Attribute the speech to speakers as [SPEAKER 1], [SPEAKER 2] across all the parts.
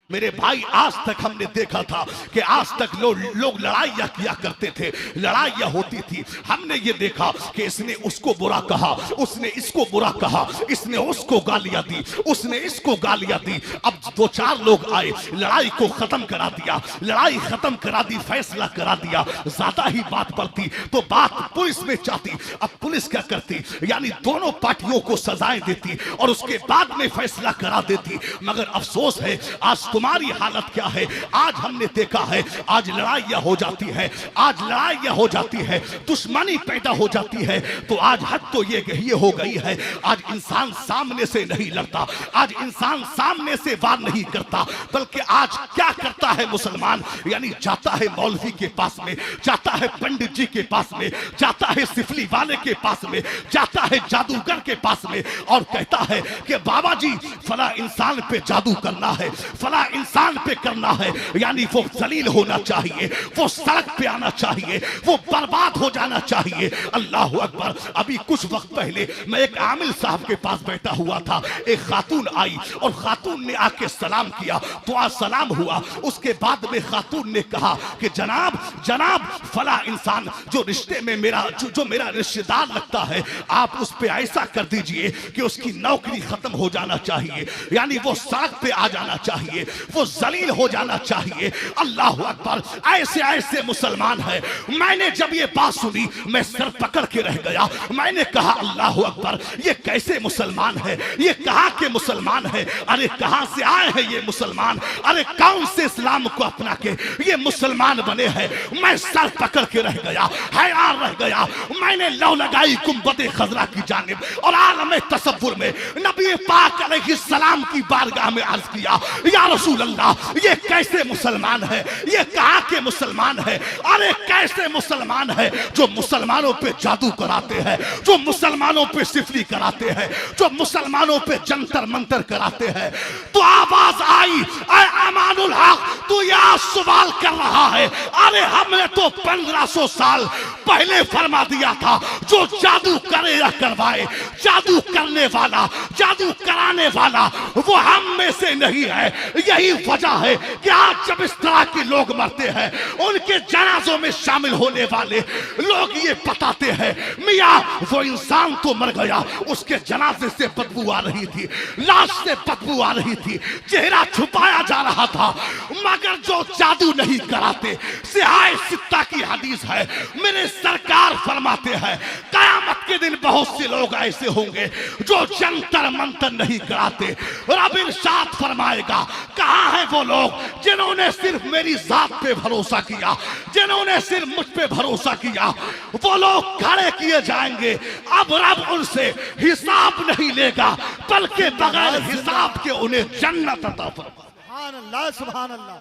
[SPEAKER 1] मेरे भाई, आज तक हमने देखा था कि आज तक लोग लड़ाइयाँ किया करते थे, लड़ाइयाँ होती थी। हमने ये देखा कि इसने उसको बुरा कहा, उसने इसको बुरा कहा, इसने उसको गालियाँ दी, उसने इसको गालियाँ दी। अब दो चार लोग आए, लड़ाई को खत्म करा दिया, लड़ाई खत्म करा दी, फैसला करा दिया। ज्यादा ही बात बढ़ती तो बात पुलिस में जाती। अब पुलिस क्या करती, यानी दोनों पार्टियों को सजाएं देती और उसके बाद में फैसला करा देती। मगर अफसोस है, आज तुम्हारी हालत क्या है। आज हमने देखा है, आज लड़ाइयां हो जाती है, आज लड़ाइयां हो जाती है, दुश्मनी पैदा हो जाती है। तो आज हद तो ये हो गई है, आज इंसान सामने से नहीं लड़ता, आज इंसान सामने से वार नहीं करता, बल्कि आज क्या करता है मुसलमान, यानी जाता है मौलवी के पास में, जाता है पंडित जी के पास में, जाता है सिफली वाले के पास में, जाता है जादूगर के पास में और कहता है कि बाबा जी फला इंसान पे जादू करना है, फला इंसान पे करना है। यानी वो जलील होना चाहिए, वो सड़क पे आना चाहिए, वो बर्बाद हो जाना चाहिए। अल्लाह अकबर। अभी कुछ वक्त पहले मैं एक आमिल साहब के पास बैठा हुआ था, एक खातून आई और खातून ने आके सलाम किया, तो सलाम हुआ। उसके बाद में खातून ने कहा कि जनाब जनाब फला इंसान जो रिश्ते में मेरा जो मेरा रिश्तेदार लगता है, आप उस पे ऐसा कर दीजिए कि उसकी नौकरी खत्म हो जाना चाहिए, यानी वो सड़क पे आ जाना चाहिए, वो जलील हो जाना चाहिए। अल्लाह अकबर। ऐसे ऐसे मुसलमान हैं। मैंने जब ये बात सुनी मैं सर पकड़ के रह गया। मैंने कहा अल्लाह अकबर, ये कैसे मुसलमान है, ये कहां के मुसलमान है, अरे कहां से आए हैं ये मुसलमान, अरे कौन से इस्लाम को अपना के ये मुसलमान बने हैं। मैं सर पकड़ के रह गया, हैरान रह गया। मैंने लौ लगाई गुंबद खजरा की जानिब और आलम तसव्वुर में नबी पाक अलैहिस्सलाम की बारगाह में अर्ज किया, या रसूल अल्लाह, ये कैसे मुसलमान है, ये कहां के मुसलमान है, अरे कैसे मुसलमान है जो मुसलमानों पे जादू कराते हैं, जो मुसलमानों पे सिफरी कराते हैं, जो मुसलमानों पे जंतर मंतर कराते हैं। तो आवाज आई, ऐ अमानुल हक, तू यह सवाल कर रहा है, अरे हमने तो 1500 साल पहले फरमा दिया था, जो जादू करे या करवाए, जादू करने वाला, जादू कराने वाला वो हम में से नहीं है। यही वजह है कि आज जब इस तरह के लोग मरते हैं, उनके जनाजों में शामिल होने वाले लोग ये बताते हैं, मियां वो इंसान तो मर गया, उसके जनाजे से बदबू आ रही थी, लाश से बदबू आ रही थी, चेहरा छुपाया जा रहा था, मगर जो जादू नहीं कराते, सिहाए सित्ता की हदीस है, मेरे सरकार फरमाते हैं कयामत के दिन बहुत से लोग ऐसे होंगे जो जंतर मंतर नहीं कराते। रब इरशाद फरमाएगा, कहां है वो लोग जिन्होंने सिर्फ मेरी जात पे भरोसा किया, जिन्होंने सिर्फ मुझ पे भरोसा किया, वो लोग खड़े किए जाएंगे। अब रब उनसे हिसाब नहीं लेगा, बल्कि बगैर हिसाब के उन्हें जन्नत अता फरमाएगा।
[SPEAKER 2] सुभान अल्लाह, सुभान अल्लाह।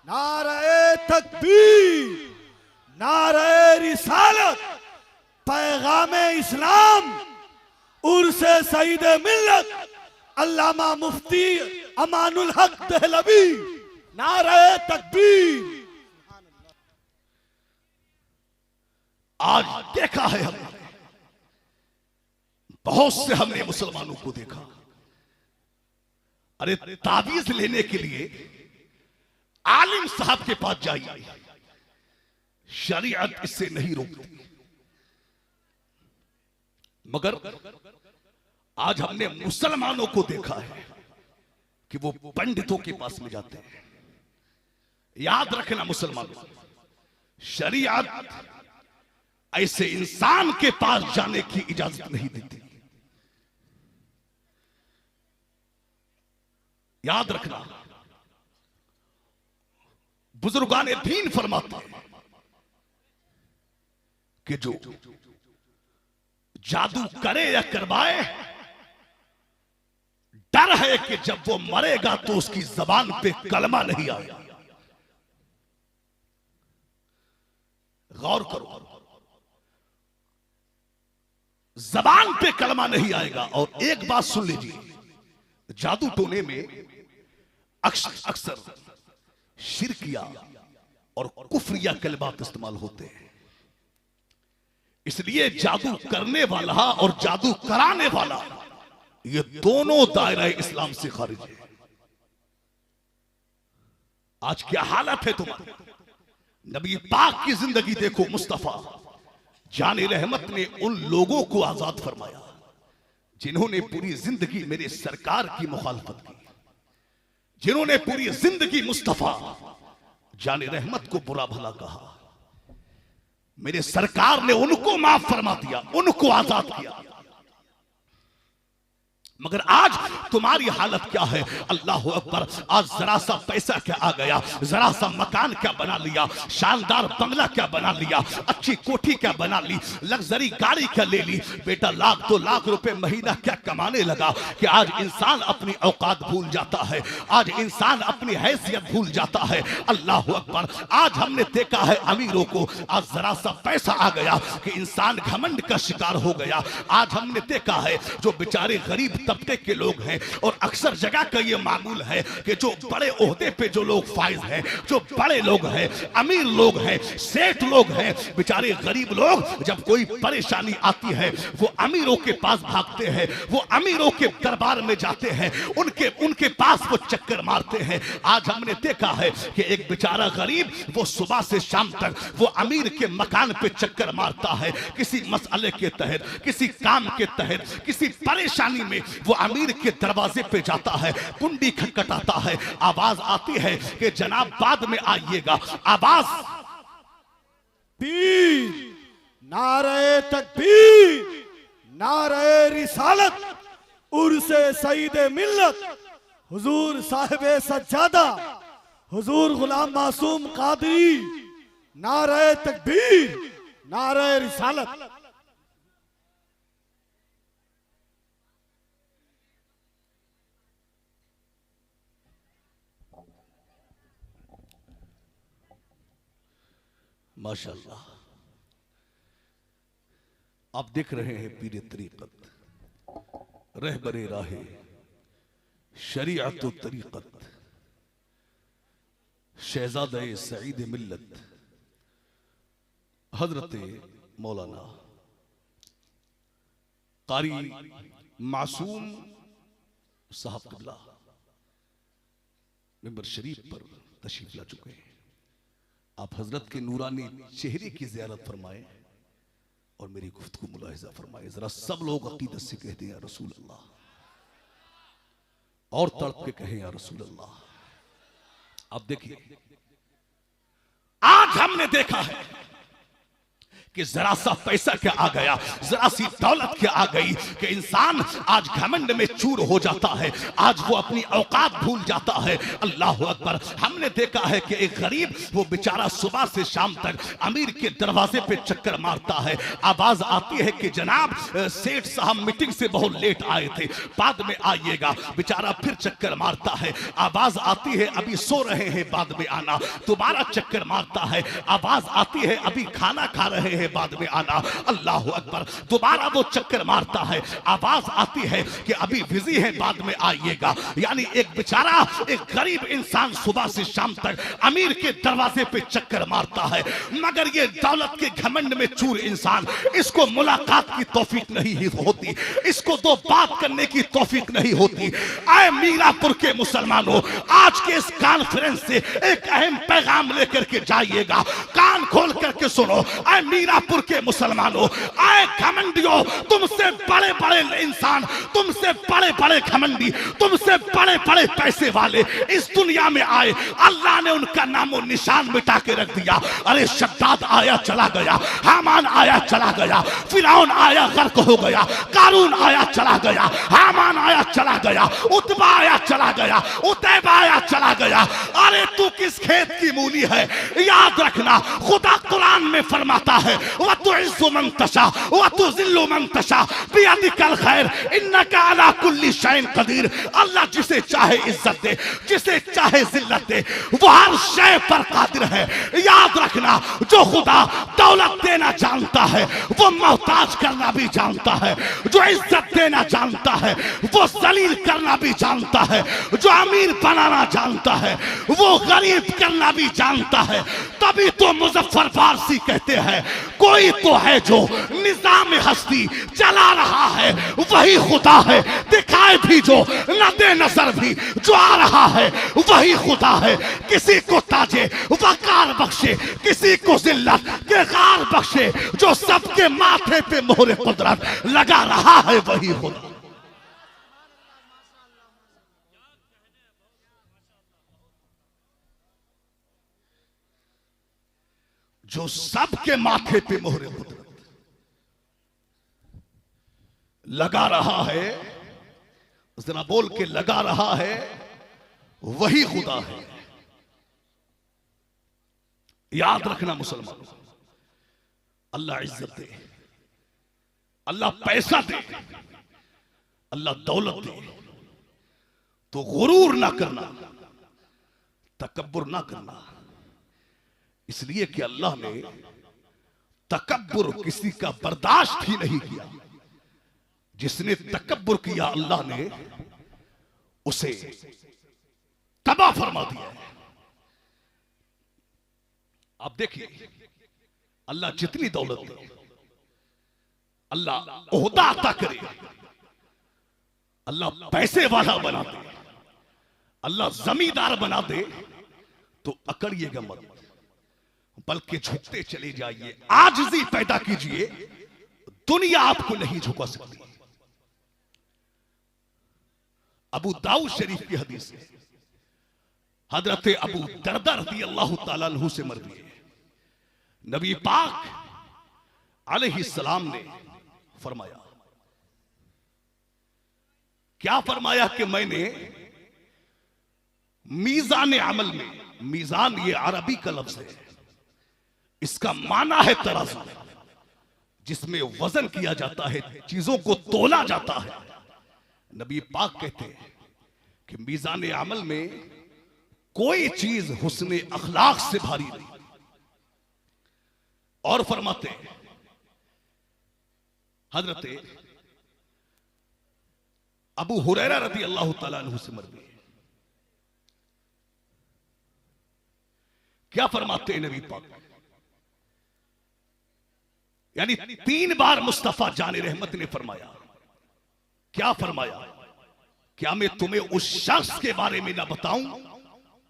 [SPEAKER 2] नारे तकबीर, नारे रिसालत, पैगामे इस्लाम, उर्से सईद मिल्लत अल्लामा मुफ्ती अमानुल हक दहलवी। नारे तकबीर।
[SPEAKER 1] आज देखा है हमने, बहुत से हमने मुसलमानों को देखा, अरे ताबीज लेने के लिए आलिम साहब के पास जाइए, शरीयत इससे नहीं रोकती। मगर आज हमने मुसलमानों को देखा है कि वो पंडितों के पास में जाते हैं। याद रखना मुसलमानों, शरीयत ऐसे इंसान के पास जाने की इजाजत नहीं देती। याद रखना, बुजुर्गान दीन फरमाते हैं कि जो जादू करे या करवाए, डर है कि जब वो मरेगा तो उसकी जबान पे कलमा नहीं आएगा। गौर करो, जबान पे कलमा नहीं आएगा। और एक बात सुन लीजिए, जादू टोने में अक्सर शिरकिया और कुफरिया कलमात इस्तेमाल होते हैं। इसलिए जादू करने वाला और जादू कराने वाला, ये दोनों दायरा इस्लाम से खारिज है। आज क्या हालत है तुम्हारी। नबी पाक की जिंदगी देखो। मुस्तफा जाने रहमत ने उन लोगों को आजाद फरमाया जिन्होंने पूरी जिंदगी मेरे सरकार की मुखालफत की, जिन्होंने पूरी जिंदगी मुस्तफा जाने रहमत को बुरा भला कहा। मेरे सरकार ने उनको माफ फरमा दिया, उनको आजाद किया। मगर आज तुम्हारी हालत क्या है। अल्लाह अकबर। आज जरा सा पैसा क्या आ गया, जरा सा मकान क्या बना लिया, शानदार बंगला क्या बना लिया, अच्छी कोठी क्या बना ली, लग्जरी गाड़ी क्या ले ली। बेटा 1-2 लाख रुपए महीना क्या कमाने लगा कि आज इंसान अपनी औकात भूल जाता है, आज इंसान अपनी हैसियत भूल जाता है। अल्लाह अकबर। आज हमने देखा है अमीरों को, आज जरा सा पैसा आ गया कि इंसान घमंड का शिकार हो गया। आज हमने देखा है जो बेचारे गरीब तबके के लोग हैं, और अक्सर जगह का ये मामूल है कि जो बड़े ओहदे पे जो लोग फाइज हैं, जो बड़े लोग हैं, अमीर लोग हैं, सेठ लोग हैं, बेचारे गरीब लोग जब कोई परेशानी आती है वो अमीरों के पास भागते हैं, वो अमीरों के दरबार में जाते हैं, उनके पास वो चक्कर मारते हैं। आज हमने देखा है कि एक बेचारा गरीब वो सुबह से शाम तक वो अमीर के मकान पे चक्कर मारता है, किसी मसले के तहत, किसी काम के तहत, किसी परेशानी में वो अमीर के दरवाजे पे जाता है, कुंडी खटखटाता है, आवाज आती है कि जनाब बाद में आइएगा। आवाज
[SPEAKER 2] पीर, नारे तकबीर, नारे रिसालत, उर्से सईद मिल्लत, हुजूर साहिब सज्जादा, हुजूर गुलाम मासूम कादरी, नारे तकबीर, नारे रिसालत।
[SPEAKER 1] माशाअल्लाह। आप देख रहे हैं पीरे तरीकत, रहबरे राहे, शरीअत तरीकत, शहजादे सईद मिल्लत हजरत मौलाना कारी मासूम साहब क़िबला मिंबर शरीफ पर तशरीफ ला चुके हैं। आप हजरत के नूरानी चेहरे की ज़ियारत फरमाएं और मेरी गुफ्तगू मुलाहिजा फरमाएं। जरा सब लोग अकीदत से कहते हैं या रसूल अल्लाह, और तड़प के कहें या रसूल अल्लाह। अब देखिए, आज हमने देखा है कि जरा सा पैसा क्या आ गया, जरा सी दौलत क्या आ गई कि इंसान आज घमंड में चूर हो जाता है, आज वो अपनी औकात भूल जाता है। अल्लाह अकबर। हमने देखा है कि एक गरीब वो बेचारा सुबह से शाम तक अमीर के दरवाजे पे चक्कर मारता है, आवाज आती है कि जनाब सेठ साहब मीटिंग से बहुत लेट आए थे, बाद में आइएगा। बेचारा फिर चक्कर मारता है, आवाज आती है अभी सो रहे हैं, बाद में आना। दोबारा चक्कर मारता है, आवाज आती है अभी खाना खा रहे हैं, बाद में आना। अल्लाह अकबर। दोबारा वो चक्कर मारता है, आवाज आती है कि अभी बिजी है, बाद में आइएगा। यानी एक बेचारा, एक गरीब इंसान सुबह से शाम तक अमीर के दरवाजे पे चक्कर मारता है, मगर ये दौलत के घमंड में चूर इंसान, इसको मुलाकात की तौफीक नहीं होती, इसको दो बात करने की तौफीक नहीं होती। आए मीरापुर के मुसलमानों, आज के इस कॉन्फ्रेंस से एक अहम पैगाम लेकर के जाइएगा, कान खोल करके सुनो। आए मीरापुर के मुसलमानों, आए घमंडियों, तुमसे बड़े बड़े इंसान, तुमसे बड़े बड़े घमंडी, तुमसे बड़े बड़े पैसे वाले इस दुनिया में आए, अल्लाह ने उनका नामो निशान मिटा के रख दिया। अरे शद्दाद आया चला गया, हामान आया चला गया, फिरौन आया गर्क हो गया, कारून आया चला गया, हामान आया चला गया, उतबा आया चला गया, उतैबा आया चला गया। अरे तू किस खेत की मूली है? याद रखना, खुदा कुरान में फरमाता है व तुइज़्ज़ु मन तशा व तुज़िल्लु मन तशा बियदिकल खैर इन्नका अला कुल्ली शैइन कदीर। अल्लाह जिसे चाहे इज्जत दे, जिसे चाहे जिल्लत दे, वो हर शय पर कादिर है। याद रखना, जो खुदा दौलत देना जानता है वो मोहताज करना भी जानता है, जो इज्जत देना जानता है वो जलील करना भी जानता है, जो अमीर बनाना जानता है वो गरीब करना भी जानता है, तभी तो मुजफ्फर फारसी कहते हैं कोई तो है जो निजाम हस्ती चला रहा है, वही खुदा है। दिखाए भी जो न दे नजर भी जो आ रहा है, वही खुदा है। किसी को ताजे वकार बख्शे, किसी को जिल्लत के गार बख्शे, जो सबके माथे पे मोहरे कुदरत लगा रहा है, वही खुदा। जो सबके माथे पे मोहरे कुदरत लगा रहा है, जरा बोल के लगा रहा है, वही खुदा है। याद रखना मुसलमानों, अल्लाह इज्जत दे, अल्लाह पैसा दे, अल्लाह दौलत दे, तो गुरूर ना करना, तकब्बुर ना करना। इसलिए कि अल्लाह ने तकब्बुर किसी का बर्दाश्त ही नहीं किया। जिसने तकब्बुर किया अल्लाह ने उसे तबाह फरमा दिया है। आप देखिए, अल्लाह जितनी दौलत दे, अल्लाह ओहदा अता करे, अल्लाह पैसे वाला बना दे, अल्लाह जमींदार बना दे, तो अकड़िएगा मत, बल्कि झुकते चले जाइए, आजिज़ी पैदा कीजिए। दुनिया आपको नहीं झुका सकती। अबू दाऊद शरीफ की हदीस है, हजरत अबू दरदा रज़ी अल्लाह ताला अन्हु से मरवी है, नबी पाक अलैहिस्सलाम ने फरमाया, क्या फरमाया कि मैंने मीज़ान अमल में, मीज़ान ये अरबी का लफ्ज है, इसका माना है तराजू, जिसमें वजन किया जाता है, चीजों को तोला जाता है। नबी पाक कहते हैं कि मीज़ान अमल में कोई चीज हुस्ने अखलाक से भारी नहीं। और फरमाते हैं, हजरत अबू हुरैरा रज़ी अल्लाह ताला अन्हु से मरवी है, क्या फरमाते हैं नबी पाक, यानी 3 बार मुस्तफा जाने रहमत ने फरमाया, क्या फरमाया, क्या मैं तुम्हें उस शख्स के बारे में ना बताऊं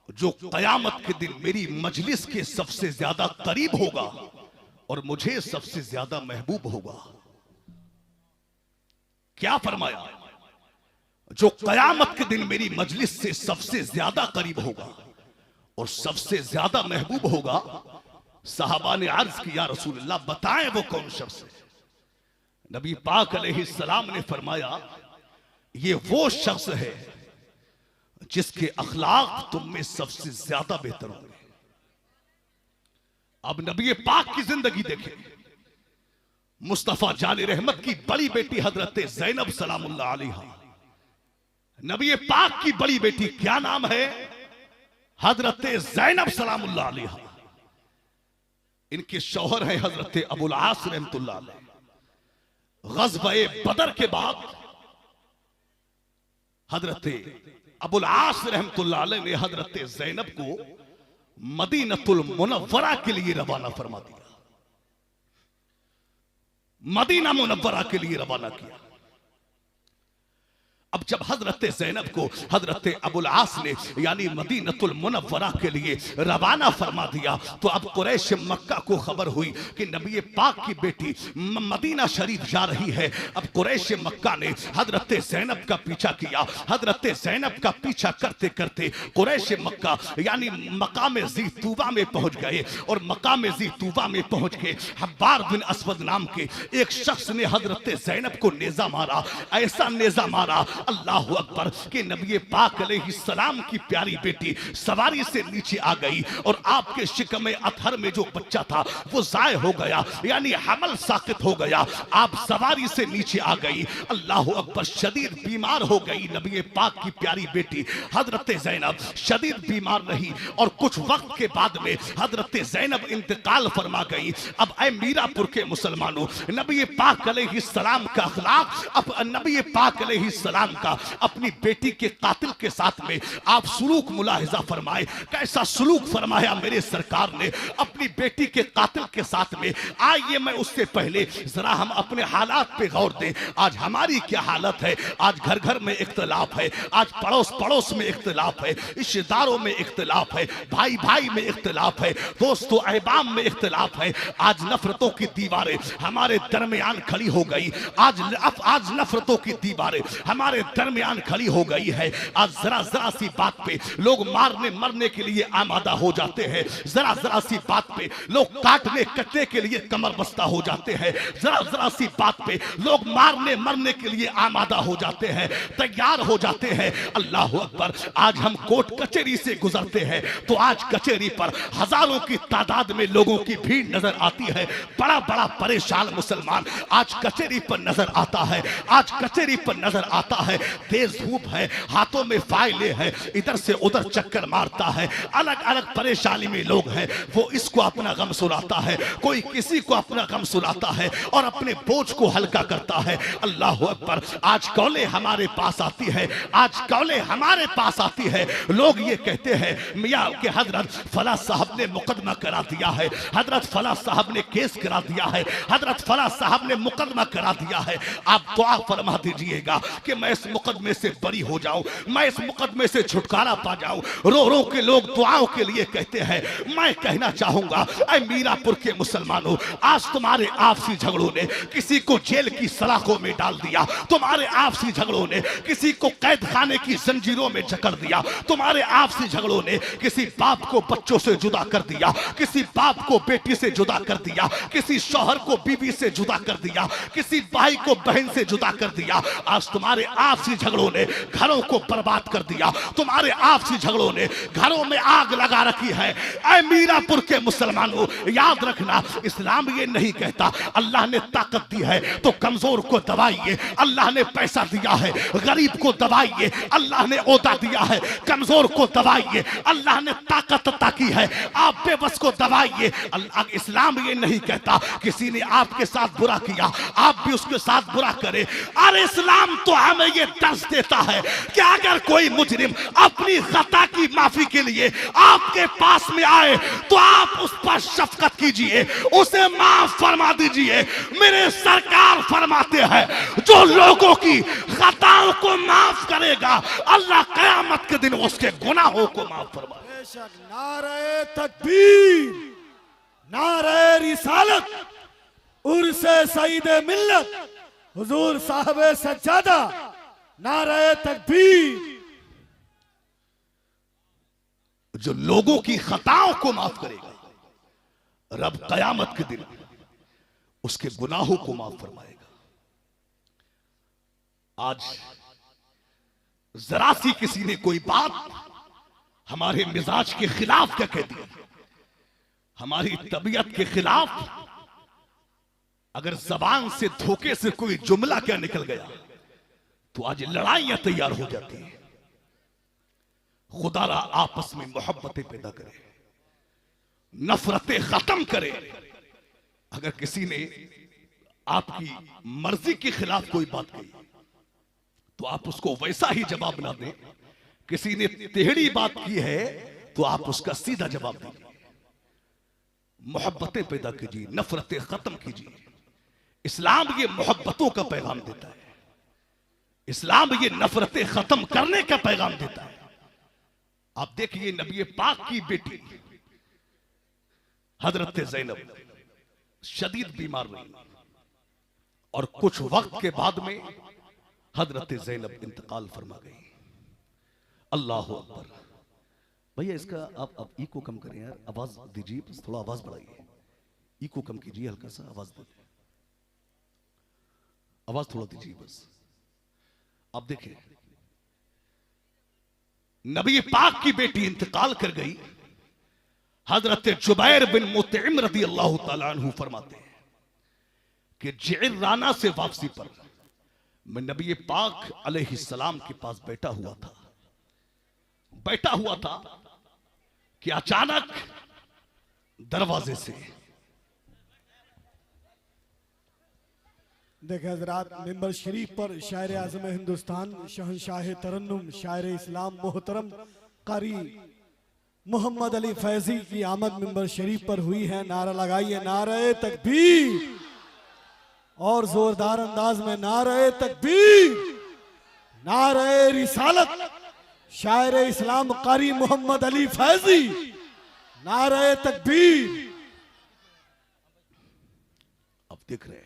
[SPEAKER 1] जो कयामत के दिन मेरी मजलिस के सबसे ज्यादा करीब होगा और मुझे सबसे ज्यादा महबूब होगा। क्या फरमाया, जो कयामत के दिन मेरी मजलिस से सबसे ज्यादा करीब होगा और सबसे ज्यादा महबूब होगा। सहाबा ने अर्ज किया, रसूलुल्लाह बताएं वो कौन शख्स है। नबी पाक अलैहिस्सलाम ने फरमाया, ये वो शख्स है जिसके अखलाक तुम में सबसे ज्यादा बेहतर होंगे। अब नबी पाक की जिंदगी देखें, मुस्तफा जाने रहमत की बड़ी बेटी हजरत ज़ैनब सलामुल्लाह अलैहा, नबी पाक की बड़ी बेटी क्या नाम है, हजरत ज़ैनब सलामुल्लाह अलैहा। इनके शौहर हैं हजरत अबुल आस रहमतुल्लाह अलैह। ग़ज़वा-ए बदर के बाद हजरत अबुल आस रहमतुल्लाह अलैह ने हजरत ज़ैनब को मदीनतुल मुनव्वरा के लिए रवाना फरमा दिया, मदीना मुनव्वरा के लिए रवाना किया। अब जब हजरत ज़ैनब को हजरत अबुल आस ने यानी मदीनतुल मुनव्वरा के लिए रवाना फरमा दिया, तो अब कुरैश मक्का को खबर हुई कि नबी पाक की बेटी मदीना शरीफ जा रही है। अब कुरैश मक्का ने हजरत ज़ैनब का पीछा किया। हजरत ज़ैनब का पीछा करते करते कुरैश मक्का यानी मकाम ज़ी तूबा में पहुंच गए, और मकाम ज़ी तूबा में पहुंच के हब्बार बिन अस्वद नाम के एक शख्स ने हजरत ज़ैनब को नेजा मारा, ऐसा नेजा मारा अल्लाह अकबर कि नबी पाक अलैहिस्सलाम की प्यारी बेटी सवारी से नीचे आ गई, और आपके शिकम अतहर में जो बच्चा था वो ज़ाय हो गया, यानी हमल साकित हो गया। आप सवारी से नीचे आ गई, अल्लाह अकबर शदीद बीमार हो गई। नबी पाक की प्यारी बेटी हजरत ज़ैनब शदीद बीमार रही, और कुछ वक्त के बाद में हजरत ज़ैनब इंतकाल फरमा गई। अब ऐ मीरापुर के मुसलमानों, नबी पाक अलैहिस्सलाम का अखलाक, अब नबी पाक अलैहिस्सलाम सलाम का अपनी बेटी के कातिल के साथ में आप सुलूक मुलाहिजा फरमाए, कैसा सुलूक फरमाया मेरे सरकार ने अपनी बेटी के कातिल के साथ में। आइए मैं उससे पहले जरा हम अपने हालात पे गौर दें। आज हमारी क्या हालत है? आज घर घर में इख्तिलाफ है, आज पड़ोस पड़ोस में इख्तिलाफ है, रिश्तेदारों में इख्तिलाफ है, भाई भाई में इख्तिलाफ है, दोस्तों अहबाम में इख्तिलाफ है। आज नफरतों की दीवारें हमारे दरमियान खड़ी हो गई। आज नफरतों की दीवारें हमारे दरमियान खड़ी हो गई है। आज जरा जरा सी बात पे लोग मारने मरने के लिए आमादा हो जाते हैं। जरा जरा सी बात पे लोग काटने कटने के लिए कमर बस्ता हो जाते हैं। जरा जरा सी बात पे लोग मारने मरने के लिए आमादा हो जाते हैं, तैयार हो जाते हैं। अल्लाह अकबर। आज हम कोर्ट कचहरी से गुजरते हैं तो आज कचहरी पर हजारों की तादाद में लोगों की भीड़ नजर आती है। बड़ा बड़ा परेशान मुसलमान आज कचहरी पर नजर आता है, आज कचहरी पर नजर आता है। तेज धूप है, हाथों में फाइलें हैं, इधर से उधर चक्कर मारता है। अलग अलग परेशानी में लोग हैं, वो इसको अपना गम सुनाता है, कोई किसी को अपना गम सुनाता है और अपने बोझ को हल्का करता है। अल्लाह अकबर। आज कौले हमारे पास आती है, आज कौले हमारे पास आती है। लोग ये कहते हैं मियां के हजरत फला साहब ने मुकदमा करा दिया है, हजरत फला साहब ने केस करा दिया है, हजरत फला साहब ने मुकदमा करा दिया है। आप दुआ फरमा दीजिएगा कि मैं इस मुकदमे से बरी हो जाऊं, मैं इस मुकदमे से छुटकारा पा जाऊं। रो रो के लोग दुआओं के लिए कहते हैं। मैं कहना चाहूंगा ऐ मीरापुर के मुसलमानों, आज तुम्हारे आपसी झगड़ों ने किसी को जेल की सलाखों में डाल दिया, तुम्हारे आपसी झगड़ों ने किसी को कैद खाने की जंजीरों में जकड़ दिया, तुम्हारे आपसी झगड़ों ने किसी बाप को बच्चों से जुदा कर दिया, किसी बाप को बेटी से जुदा कर दिया, किसी शौहर को बीवी से जुदा कर दिया, किसी भाई को बहन से जुदा कर दिया। आज तुम्हारे आपसी झगड़ों ने घरों को बर्बाद कर दिया, तुम्हारे आपसी झगड़ों ने घरों में आग लगा रखी है। ऐ मीरापुर के मुसलमानों, याद रखना इस्लाम ये नहीं कहता अल्लाह ने ताकत दी है तो कमजोर को दबाइए, अल्लाह ने पैसा दिया है गरीब को दबाइए, अल्लाह ने ओहदा दिया है कमजोर को दबाइए, अल्लाह ने ताकत अता की है आप बेबस को दबाइए। इस्लाम ये नहीं कहता किसी ने आपके साथ बुरा किया आप भी उसके साथ बुरा करें। अरे इस्लाम तो हमें ये दर्ज देता है कि अगर कोई मुजरिम अपनी खता की माफी के लिए आपके पास में आए तो आप उस पर शफकत कीजिए, उसे माफ फरमा दीजिए। मेरे सरकार फरमाते हैं जो लोगों की खताओं को माफ करेगा अल्लाह कयामत के दिन उसके गुनाहों को माफ फरमाएगा।
[SPEAKER 2] बेशक नारे तकबीर, नारे रिसालत, उर्से सईदे मिल्लत हुजूर साहबे सज्जादा, नारे तकबीर।
[SPEAKER 1] जो लोगों की खताओं को माफ करेगा रब कयामत के दिन उसके गुनाहों को माफ फरमाएगा। आज जरा सी किसी ने कोई बात हमारे मिजाज के खिलाफ क्या कह दी, हमारी तबीयत के खिलाफ, अगर जबान से धोखे से कोई जुमला क्या निकल गया तो आज लड़ाइयां तैयार हो जाती हैं। खुदारा आपस में मोहब्बतें पैदा करे, नफरतें खत्म करे। अगर किसी ने आपकी मर्जी के खिलाफ कोई बात कही तो आप उसको वैसा ही जवाब ना दें। किसी ने टेढ़ी बात की है तो आप उसका सीधा जवाब दीजिए। मोहब्बतें पैदा कीजिए, नफरतें खत्म कीजिए। इस्लाम ये मोहब्बतों का पैगाम देता है, इस्लाम ये नफरतें खत्म करने का पैगाम देता है। आप देखिए नबी पाक की बेटी हजरत ज़ैनब शदीद बीमार रही और कुछ वक्त के बाद में हजरत ज़ैनब इंतकाल फरमा गई। अल्लाह अकबर। भैया इसका आप इको कम करें यार, आवाज दीजिए, बस थोड़ा आवाज बढ़ाइए, इको कम कीजिए, हल्का सा आवाज दीजिए, आवाज थोड़ा दीजिए बस। आप देखिए नबी पाक की बेटी इंतकाल कर गई। हजरत जुबैर बिन मुतइम रदी अल्लाह तआला अन्हु फरमाते हैं कि जिराना से वापसी पर मैं नबी पाक अलैहिस्सलाम के पास बैठा हुआ था कि अचानक दरवाजे से
[SPEAKER 2] देखे हजरात, मिंबर शरीफ पर शायर आजम हिंदुस्तान, शहंशाह तरन्नुम, शायर इस्लाम मोहतरम कारी मोहम्मद अली फैजी की आमद मिंबर शरीफ पर हुई है। नारा लगाइए, नारे तकबीर, और जोरदार अंदाज में नारे तकबीर, नारे रिसालत, शायर इस्लाम कारी मोहम्मद अली फैजी, नारे तकबीर।
[SPEAKER 1] अब देख रहे हैं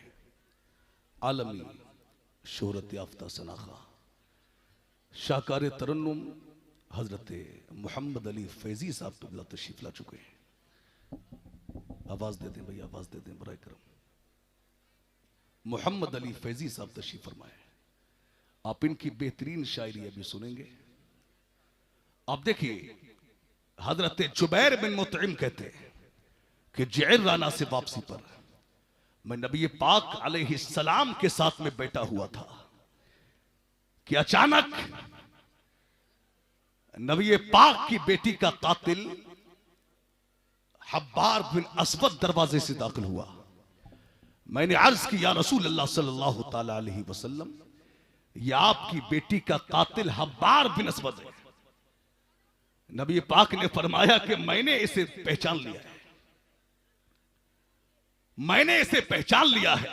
[SPEAKER 1] आलमी शोहरत याफ्ता सनाखा शाहकार तरन्नुम हजरत मोहम्मद अली फैजी साहब तो तशरीफ ला चुके हैं। आवाज दे दें भाई, आवाज दे दें बराए करम। मोहम्मद अली फैजी साहब तशरीफ फरमाए। आप इनकी बेहतरीन शायरी अभी सुनेंगे। आप देखिए, हजरत जुबैर बिन मुतइम कहते हैं कि जिअराना से वापसी पर मैं नबी पाक अलैहिस्सलाम के साथ में बैठा हुआ था कि अचानक नबी पाक की बेटी का कातिल हब्बार बिन अस्वद दरवाजे से दाखिल हुआ। मैंने अर्ज की, या रसूल अल्लाह सल्लल्लाहु ताला अलैहि वसल्लम, यह आपकी बेटी का कातिल हब्बार बिन अस्वद है। नबी पाक ने फरमाया कि मैंने इसे पहचान लिया है, मैंने इसे पहचान लिया है।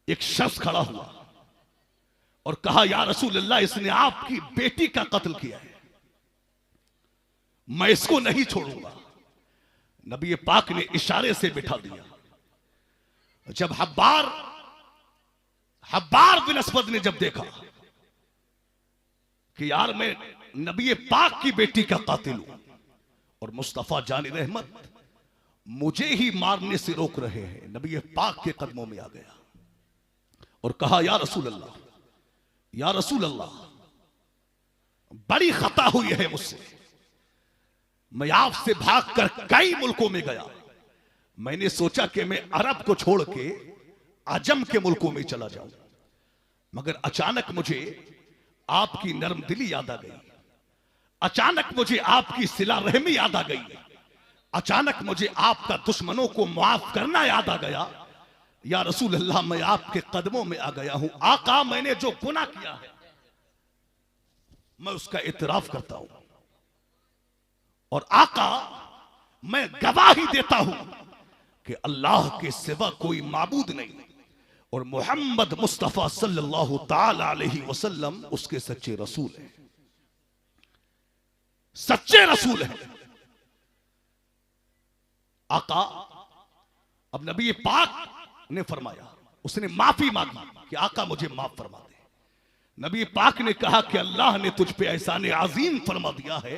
[SPEAKER 1] एक शख्स खड़ा हुआ और कहा, या रसूल अल्लाह, इसने आपकी बेटी का कत्ल किया है, मैं इसको नहीं छोड़ूंगा। नबी पाक ने इशारे से बिठा दिया। जब हब्बार बिन अस्वद ने जब देखा कि यार मैं नबी पाक की बेटी का कातिल हूं और मुस्तफा जानी रहमत मुझे ही मारने से रोक रहे हैं, नबी पाक के कदमों में आ गया और कहा, या रसूल अल्लाह, या रसूल अल्लाह, बड़ी खता हुई है मुझसे। मैं आपसे भागकर कई मुल्कों में गया। मैंने सोचा कि मैं अरब को छोड़ के अजम के मुल्कों में चला जाऊं, मगर अचानक मुझे आपकी नरम दिली याद आ गई, अचानक मुझे आपकी सिला रहमी याद आ गई, अचानक मुझे आपका दुश्मनों को माफ करना याद आ गया। या रसूल अल्लाह, मैं आपके कदमों में आ गया हूं। आका, मैंने जो गुनाह किया है मैं उसका इतराफ करता हूं, और आका, मैं गवाही देता हूं कि अल्लाह के सिवा कोई माबूद नहीं और मोहम्मद मुस्तफा सल्लल्लाहु ताला अलैहि वसल्लम उसके सच्चे रसूल हैं, सच्चे रसूल हैं। आका, अब नबी पाक ने फरमाया, उसने माफी मांगी कि आका मुझे माफ फरमा दे। नबी पाक ने कहा कि अल्लाह ने तुझ पे एहसान अजीम फरमा दिया है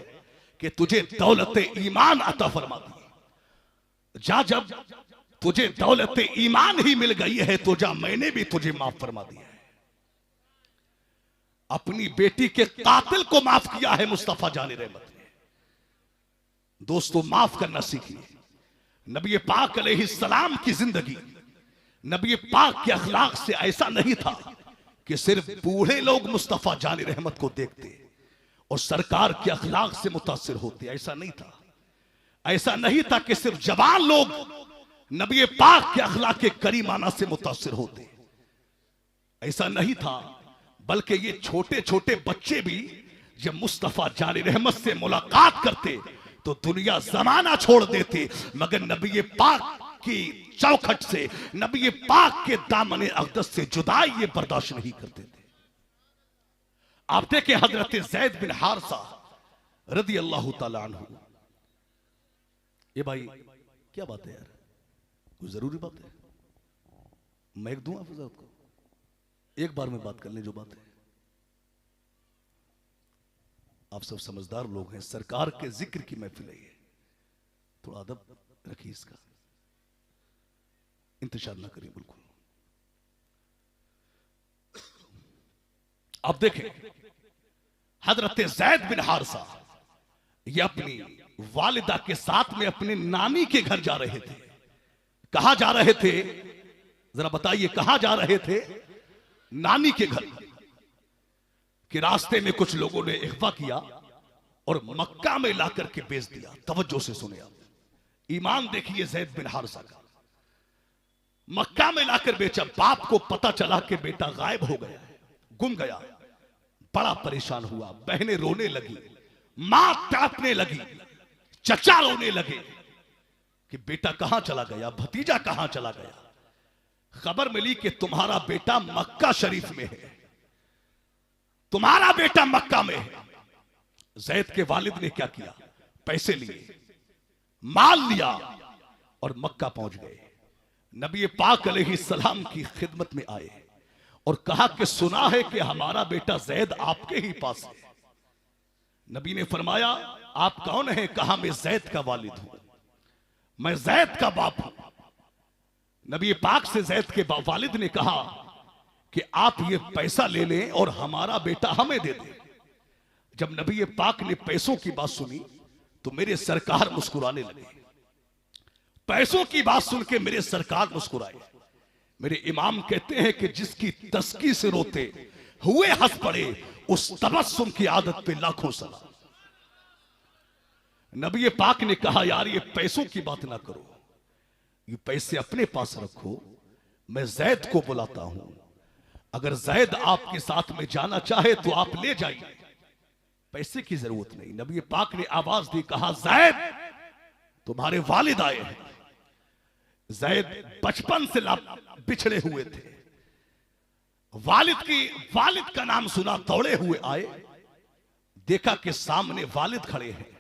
[SPEAKER 1] कि तुझे दौलत ईमान अता फरमा दी। जा, जब तुझे दौलत ईमान ही मिल गई है तो जा, मैंने भी तुझे माफ फरमा दिया है। अपनी बेटी के कातिल को माफ किया है मुस्तफा जाने रहमत ने। दोस्तों, माफ करना सीखिए। नबी पाक अलैहिस्सलाम की जिंदगी, नबी पाक के अखलाक से ऐसा नहीं था कि सिर्फ बूढ़े लोग मुस्तफा जाने रहमत को देखते और सरकार के अखलाक से मुतासिर होते। ऐसा नहीं था। ऐसा नहीं था कि सिर्फ जवान लोग नबी पाक के अखलाक के करीमाना से मुतासिर होते। ऐसा नहीं था, बल्कि ये छोटे छोटे बच्चे भी जब मुस्तफा जाने रहमत से मुलाकात करते तो दुनिया जमाना छोड़ देते, मगर नबी पाक की चौखट से, नबी पाक के दामन अक़दस से जुदाई ये बर्दाश्त नहीं करते थे। आप देखें, हजरत ज़ैद बिन हारिसा रदी अल्लाह ताला अन्हु। ये भाई क्या बात है यार, कोई जरूरी बात है? मैं एक दूं आप हजरत को, एक बार में बात कर लें जो बात है। आप सब समझदार लोग हैं, सरकार के जिक्र की महफिल है ये, थोड़ा अदब रखिए, इसका इंतजार ना करिए बिल्कुल। अब देखें, हजरत ज़ैद बिन हारिसा ये अपनी वालिदा के साथ में अपने नानी के घर जा रहे थे। कहां जा रहे थे, जरा बताइए, कहां जा रहे थे? नानी के घर। कि रास्ते में कुछ लोगों ने इख्वा किया और मक्का में लाकर के बेच दिया। तवज्जो से सुने आप, ईमान देखिए ज़ैद बिन हारिसा का। मक्का में लाकर बेचा। बाप को पता चला कि बेटा गायब हो गया है, गुम गया। बड़ा परेशान हुआ, बहनें रोने लगी, मां तड़पने लगी, चचा रोने लगे कि बेटा कहां चला गया, भतीजा कहां चला गया। खबर मिली कि तुम्हारा बेटा मक्का शरीफ में है, तुम्हारा बेटा मक्का में है। जैद के वालिद ने क्या किया, पैसे लिए, माल लिया और मक्का पहुंच गए। नबी पाक अलैहिस्सलाम की खिदमत में आए और कहा कि सुना है कि हमारा बेटा जैद आपके ही पास है। नबी ने फरमाया आप कौन है? कहा मैं जैद का वालिद हूं, मैं जैद का बाप हूं। नबी पाक से जैद के वालिद ने कहा कि आप ये पैसा ले लें और हमारा बेटा हमें दे दें। जब नबी पाक ने पैसों की बात सुनी तो मेरे सरकार मुस्कुराने लगे। पैसों की बात सुन के मेरे सरकार मुस्कुराए। मेरे इमाम कहते हैं कि जिसकी तस्की से रोते हुए हंस पड़े, उस तबस्सुम की आदत पे लाखों सलाम। नबी पाक ने कहा यार ये पैसों की बात ना करो, ये पैसे अपने पास रखो, मैं जैद को बुलाता हूं, अगर जैद आपके साथ में जाना चाहे तो आप ले जाइए, पैसे की जरूरत नहीं। नबी पाक ने आवाज दी, कहा जैद तुम्हारे वालिद आए हैं। जैद बचपन से बिछड़े हुए थे, वालिद का नाम सुना, दौड़े हुए आए, देखा कि सामने वालिद खड़े हैं।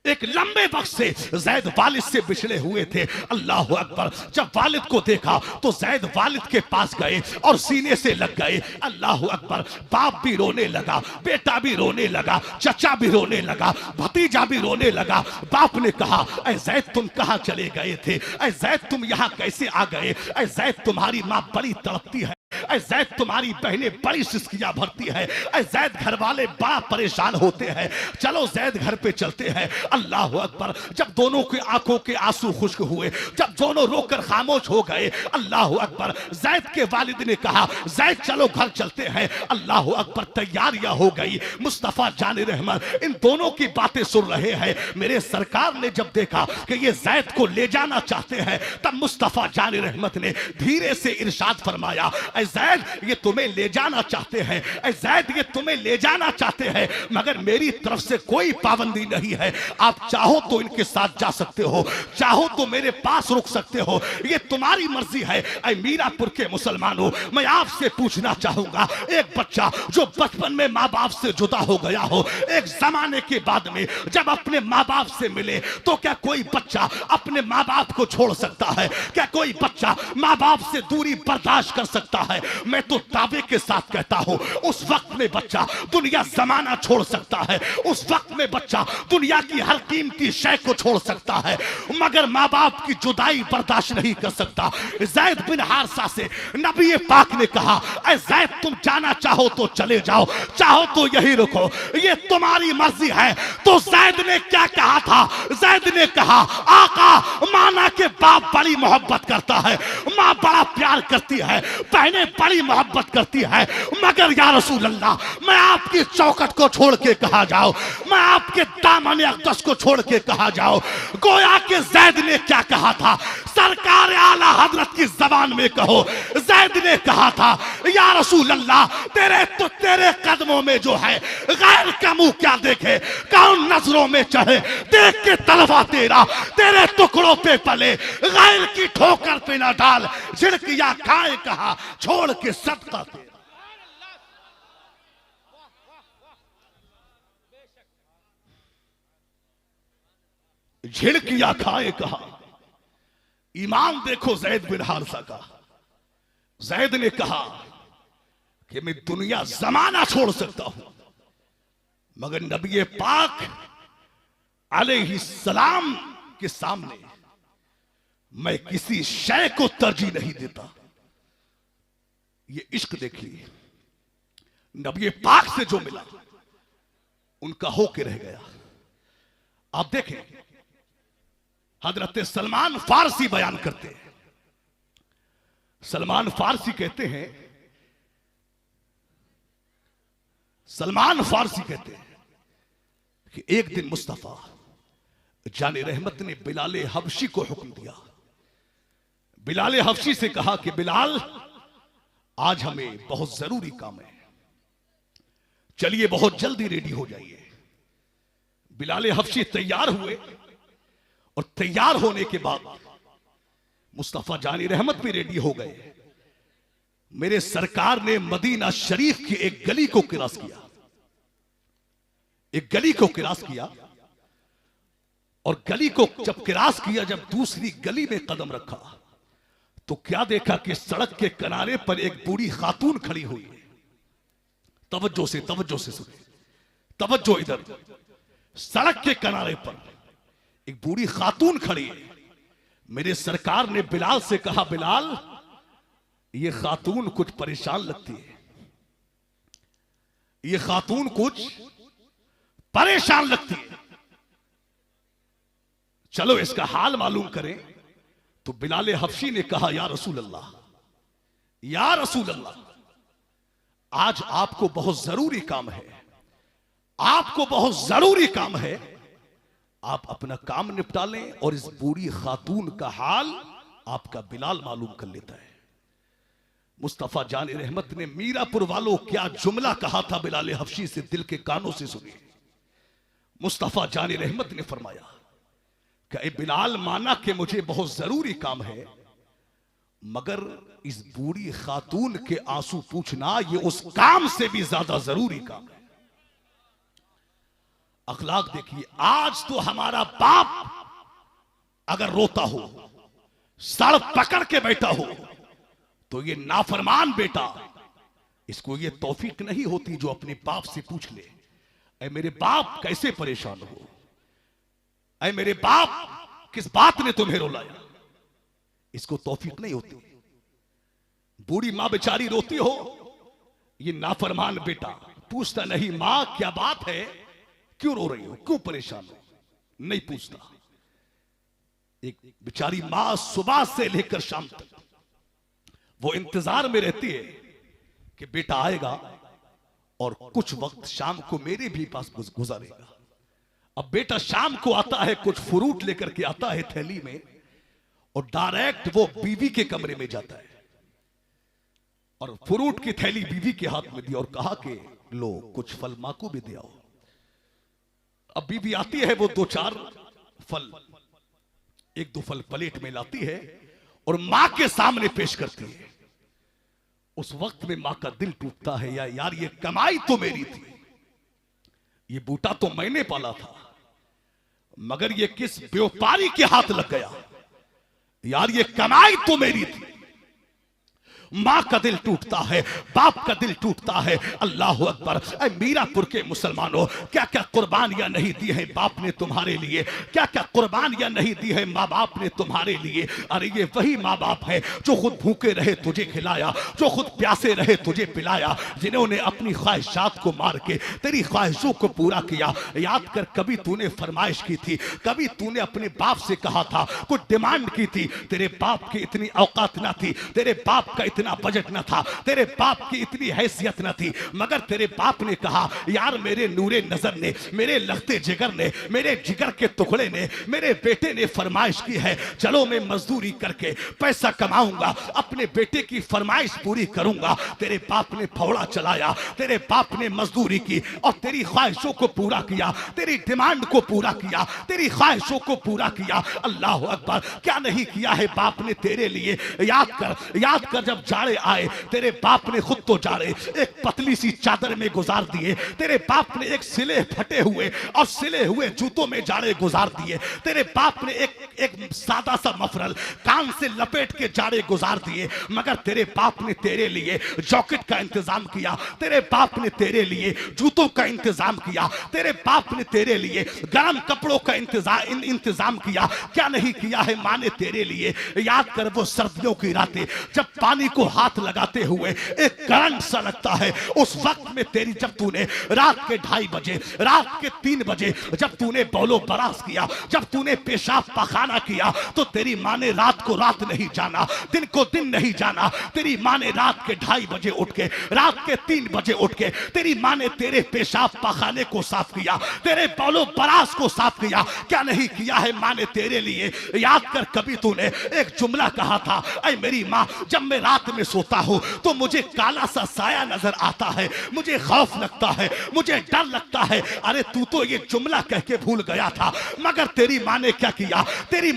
[SPEAKER 1] एक लंबे वक्त से जैद वालिद से बिछड़े हुए थे। अल्लाह अकबर। जब वालिद को देखा तो जैद वालिद के पास गए और सीने से लग गए। अल्लाह अकबर। बाप भी रोने लगा, बेटा भी रोने लगा, चचा भी रोने लगा, भतीजा भी रोने लगा। बाप ने कहा ऐ जैद तुम कहां चले गए थे? ऐ जैद तुम यहां कैसे आ गए? ऐ जैद तुम्हारी मां बड़ी तड़पती है, ऐ जैद तुम्हारी बहनें बड़ी सिसकियां भरती है, ऐ जैद घर वाले बड़ा परेशान होते हैं, चलो जैद घर पे चलते हैं। अल्लाह अकबर। जब दोनों की आंखों के आंसू खुश्क हुए, जब दोनों रोकर खामोश हो गए, अल्लाह अकबर, जैद के वालिद ने कहा जैद चलो घर चलते हैं। अल्लाह अकबर। तैयारियां हो गई। मुस्तफा जान रहमत इन दोनों की बातें सुन रहे हैं। मेरे सरकार ने जब देखा कि ये जैद को ले जाना चाहते हैं, तब मुस्तफा जान रहमत ने धीरे से इरशाद फरमाया ऐ जैद ये तुम्हें ले जाना चाहते हैं, ऐ जैद ये तुम्हें ले जाना चाहते हैं, मगर मेरी तरफ से कोई पाबंदी नहीं है। आप चाहो तो इनके साथ जा सकते हो, चाहो तो मेरे पास रुक सकते हो, ये तुम्हारी मर्जी है। ऐ मीरापुर के मुसलमानों, मैं आपसे पूछना चाहूंगा, एक बच्चा जो बचपन में माँ बाप से जुदा हो गया हो, एक जमाने के बाद में जब अपने माँ बाप से मिले, तो क्या कोई बच्चा अपने माँ बाप को छोड़ सकता है? क्या कोई बच्चा माँ बाप से दूरी बर्दाश्त कर सकता है? मैं तो दावे के साथ कहता हूं, उस वक्त में बच्चा दुनिया जमाना छोड़ सकता है, उस वक्त में बच्चा दुनिया की हर कीमती शय को छोड़ सकता है, मगर माँ बाप की जुदाई बर्दाश्त नहीं कर सकता। जैद बिन हारसा से नबी पाक ने कहा ऐ जैद तुम जाना चाहो तो चले जाओ, चाहो तो यही रुको, ये तुम्हारी मर्जी है। तो जैद ने क्या कहा था? जैद ने कहा आका माना के बाप बड़ी मोहब्बत करता है, माँ बड़ा प्यार करती है, बहनें बड़ी मोहब्बत करती है, मगर या रसूल अल्लाह मैं आपकी चौखट को छोड़ के कहा जाओ, मैं आपके दामन अक़दस को छोड़ के कहा जाओ। गोया के जैद ने क्या कहा था? सरकार आला हजरत की जबान में कहो, जैद ने कहा था या रसूल अल्लाह तेरे कदमों में जो है गैर का मुंह क्या देखे, कौन नजरों में चढ़े, देख के तलवा तेरा तेरे टुकड़ों पे पले, गैर की ठोकर पे ना डाल, झिड़किया खाए कहा छोड़ के सदका तेरा। झिड़किया खाए कहा। ईमान देखो जैद बिन हारसा का। जैद ने कहा कि मैं दुनिया जमाना छोड़ सकता हूं, मगर नबी पाक अलैहिस्सलाम के सामने मैं किसी शय को तरजीह नहीं देता। ये इश्क देखिए, नबी पाक से जो मिला उनका होके रह गया। आप देखें हजरत सलमान फारसी बयान करते हैं। सलमान फारसी कहते हैं, कि एक दिन मुस्तफा जाने रहमत ने बिलाल हबशी को हुक्म दिया, बिलाल हफ्सी से कहा कि बिलाल, आज हमें बहुत जरूरी काम है, चलिए बहुत जल्दी रेडी हो जाइए। बिलाल हफ्सी तैयार हुए और तैयार होने के बाद मुस्तफा जानी रहमत भी रेडी हो गए। मेरे सरकार ने मदीना शरीफ की एक गली को क्रॉस किया, एक गली को क्रॉस किया, और गली को जब क्रॉस किया, जब दूसरी गली में कदम रखा तो क्या देखा कि सड़क के किनारे पर एक बूढ़ी खातून खड़ी हुई है। तवज्जो से सुने, तवज्जो इधर। सड़क के किनारे पर एक बूढ़ी खातून खड़ी है। मेरे सरकार ने बिलाल से कहा, बिलाल, ये खातून कुछ परेशान लगती है, ये खातून कुछ परेशान लगती है, चलो इसका हाल मालूम करें। तो बिलाल हफ्सी ने कहा, या रसूल अल्लाह, या रसूल अल्लाह, आज आपको बहुत जरूरी काम है, आपको बहुत जरूरी काम है, आप अपना काम निपटा लें और इस बूढ़ी खातून का हाल आपका बिलाल मालूम कर लेता है। मुस्तफा जानी रहमत ने मीरापुर वालों क्या जुमला कहा था बिलाल हफ्सी से, दिल के कानों से सुनिए। मुस्तफा जानी रहमत ने फरमाया कि बिलाल, माना कि मुझे बहुत जरूरी काम है, मगर इस बूढ़ी खातून के आंसू पूछना ये उस काम से भी ज्यादा जरूरी काम है। अखलाक देखिए, आज तो हमारा बाप अगर रोता हो, सर पकड़ के बैठा हो, तो ये नाफरमान बेटा, इसको ये तौफीक नहीं होती जो अपने बाप से पूछ ले, ऐ मेरे बाप कैसे परेशान हो, ऐ मेरे बाप किस बात ने तुम्हें रुलाया, इसको तौफीक नहीं होती। बूढ़ी मां बेचारी रोती हो, ये नाफरमान बेटा पूछता नहीं, मां क्या बात है, क्यों रो रही हो, क्यों परेशान हो, नहीं पूछता। एक बेचारी मां सुबह से लेकर शाम तक वो इंतजार में रहती है कि बेटा आएगा और कुछ वक्त शाम को मेरे भी पास गुजारेगा। अब बेटा शाम को आता है, कुछ फ्रूट लेकर के आता है थैली में, और डायरेक्ट वो बीवी के कमरे में जाता है और फ्रूट की थैली बीवी के हाथ में दी और कहा कि लो कुछ फल मां को भी दे आओ। अब बीवी आती है, वो दो चार फल, एक दो फल प्लेट में लाती है और मां के सामने पेश करती है। उस वक्त में मां का दिल टूटता है, यार ये कमाई तो मेरी थी, ये बूटा तो मैंने पाला था, मगर ये किस व्यापारी के हाथ लग गया, यार ये कमाई तो मेरी थी। मां का दिल टूटता है, बाप का दिल टूटता है। अल्लाह अकबर। ऐ मीरापुर के मुसलमानों, क्या क्या कुर्बानियां नहीं दी हैं बाप ने तुम्हारे लिए, क्या क्या कुर्बानियां नहीं दी है माँ बाप ने तुम्हारे लिए। अरे ये वही माँ बाप है जो खुद भूखे रहे तुझे खिलाया, जो खुद प्यासे रहे तुझे पिलाया, जिन्होंने अपनी ख्वाहिशात को मार के तेरी ख्वाहिशों को पूरा किया। याद कर, कभी तूने फरमाइश की थी, कभी तूने अपने बाप से कहा था, कुछ डिमांड की थी, तेरे बाप की इतनी औकात ना थी, तेरे बाप का इतना बजट न था, तेरे बाप की इतनी हैसियत न थी, मगर तेरे बाप ने कहा, यार मेरे नूरे नजर ने, मेरे लगते जिगर ने, मेरे जिगर के टुकड़े ने, मेरे बेटे ने फरमाइश की है, चलो मैं मजदूरी करके पैसा कमाऊंगा, अपने बेटे की फरमाइश पूरी करूंगा। तेरे बाप ने फौड़ा चलाया, तेरे बाप ने मजदूरी की और तेरी ख्वाहिशों को पूरा किया, तेरी डिमांड को पूरा किया, तेरी ख्वाहिशों को पूरा किया। अल्लाह अकबर। क्या नहीं किया है बाप ने तेरे लिए। याद कर जब जाड़े आए, तेरे बाप ने खुद तो जाड़े एक पतली सी चादर में गुजार दिए, तेरे बाप ने एक सिले फटे हुए और सिले हुए जूतों में जाड़े गुजार दिए, तेरे बाप ने एक सादा सा मफरल कान से लपेट के जाड़े गुजार दिए, मगर तेरे बाप ने तेरे लिए जैकेट का इंतजाम किया, तेरे बाप ने तेरे लिए जूतों का इंतजाम किया, तेरे बाप ने तेरे लिए गर्म कपड़ों का इंतजाम किया। क्या नहीं किया है माँ ने तेरे लिए। याद कर वो सर्दियों की रातें जब पानी को हाथ लगाते हुए एक करंट सा लगता है। उस वक्त में तेरी, जब तूने रात के 2:30 बजे, रात के 3 बजे जब तूने बौलो बरास किया, जब तूने पेशाब पखाना किया, तो तेरी माँ ने रात को रात नहीं जाना, दिन को दिन नहीं जाना। तेरी माँ ने रात के 2:30 बजे उठ के, रात के 3 बजे उठ के तेरी माँ ने तेरे पेशाब पखाने को साफ किया, तेरे बौलो बरास को साफ किया। क्या नहीं किया है माँ ने तेरे लिए? याद कर, कभी तूने एक जुमला कहा था, ऐ मेरी माँ, जब मैं रात में सोता हूं तो मुझे काला सा साया नजर आता है, मुझे खौफ लगता है, मुझे डर लगता है। अरे तू तो ये जुमला कह के भूल गया था, मगर तेरी माँ ने क्या किया? तेरी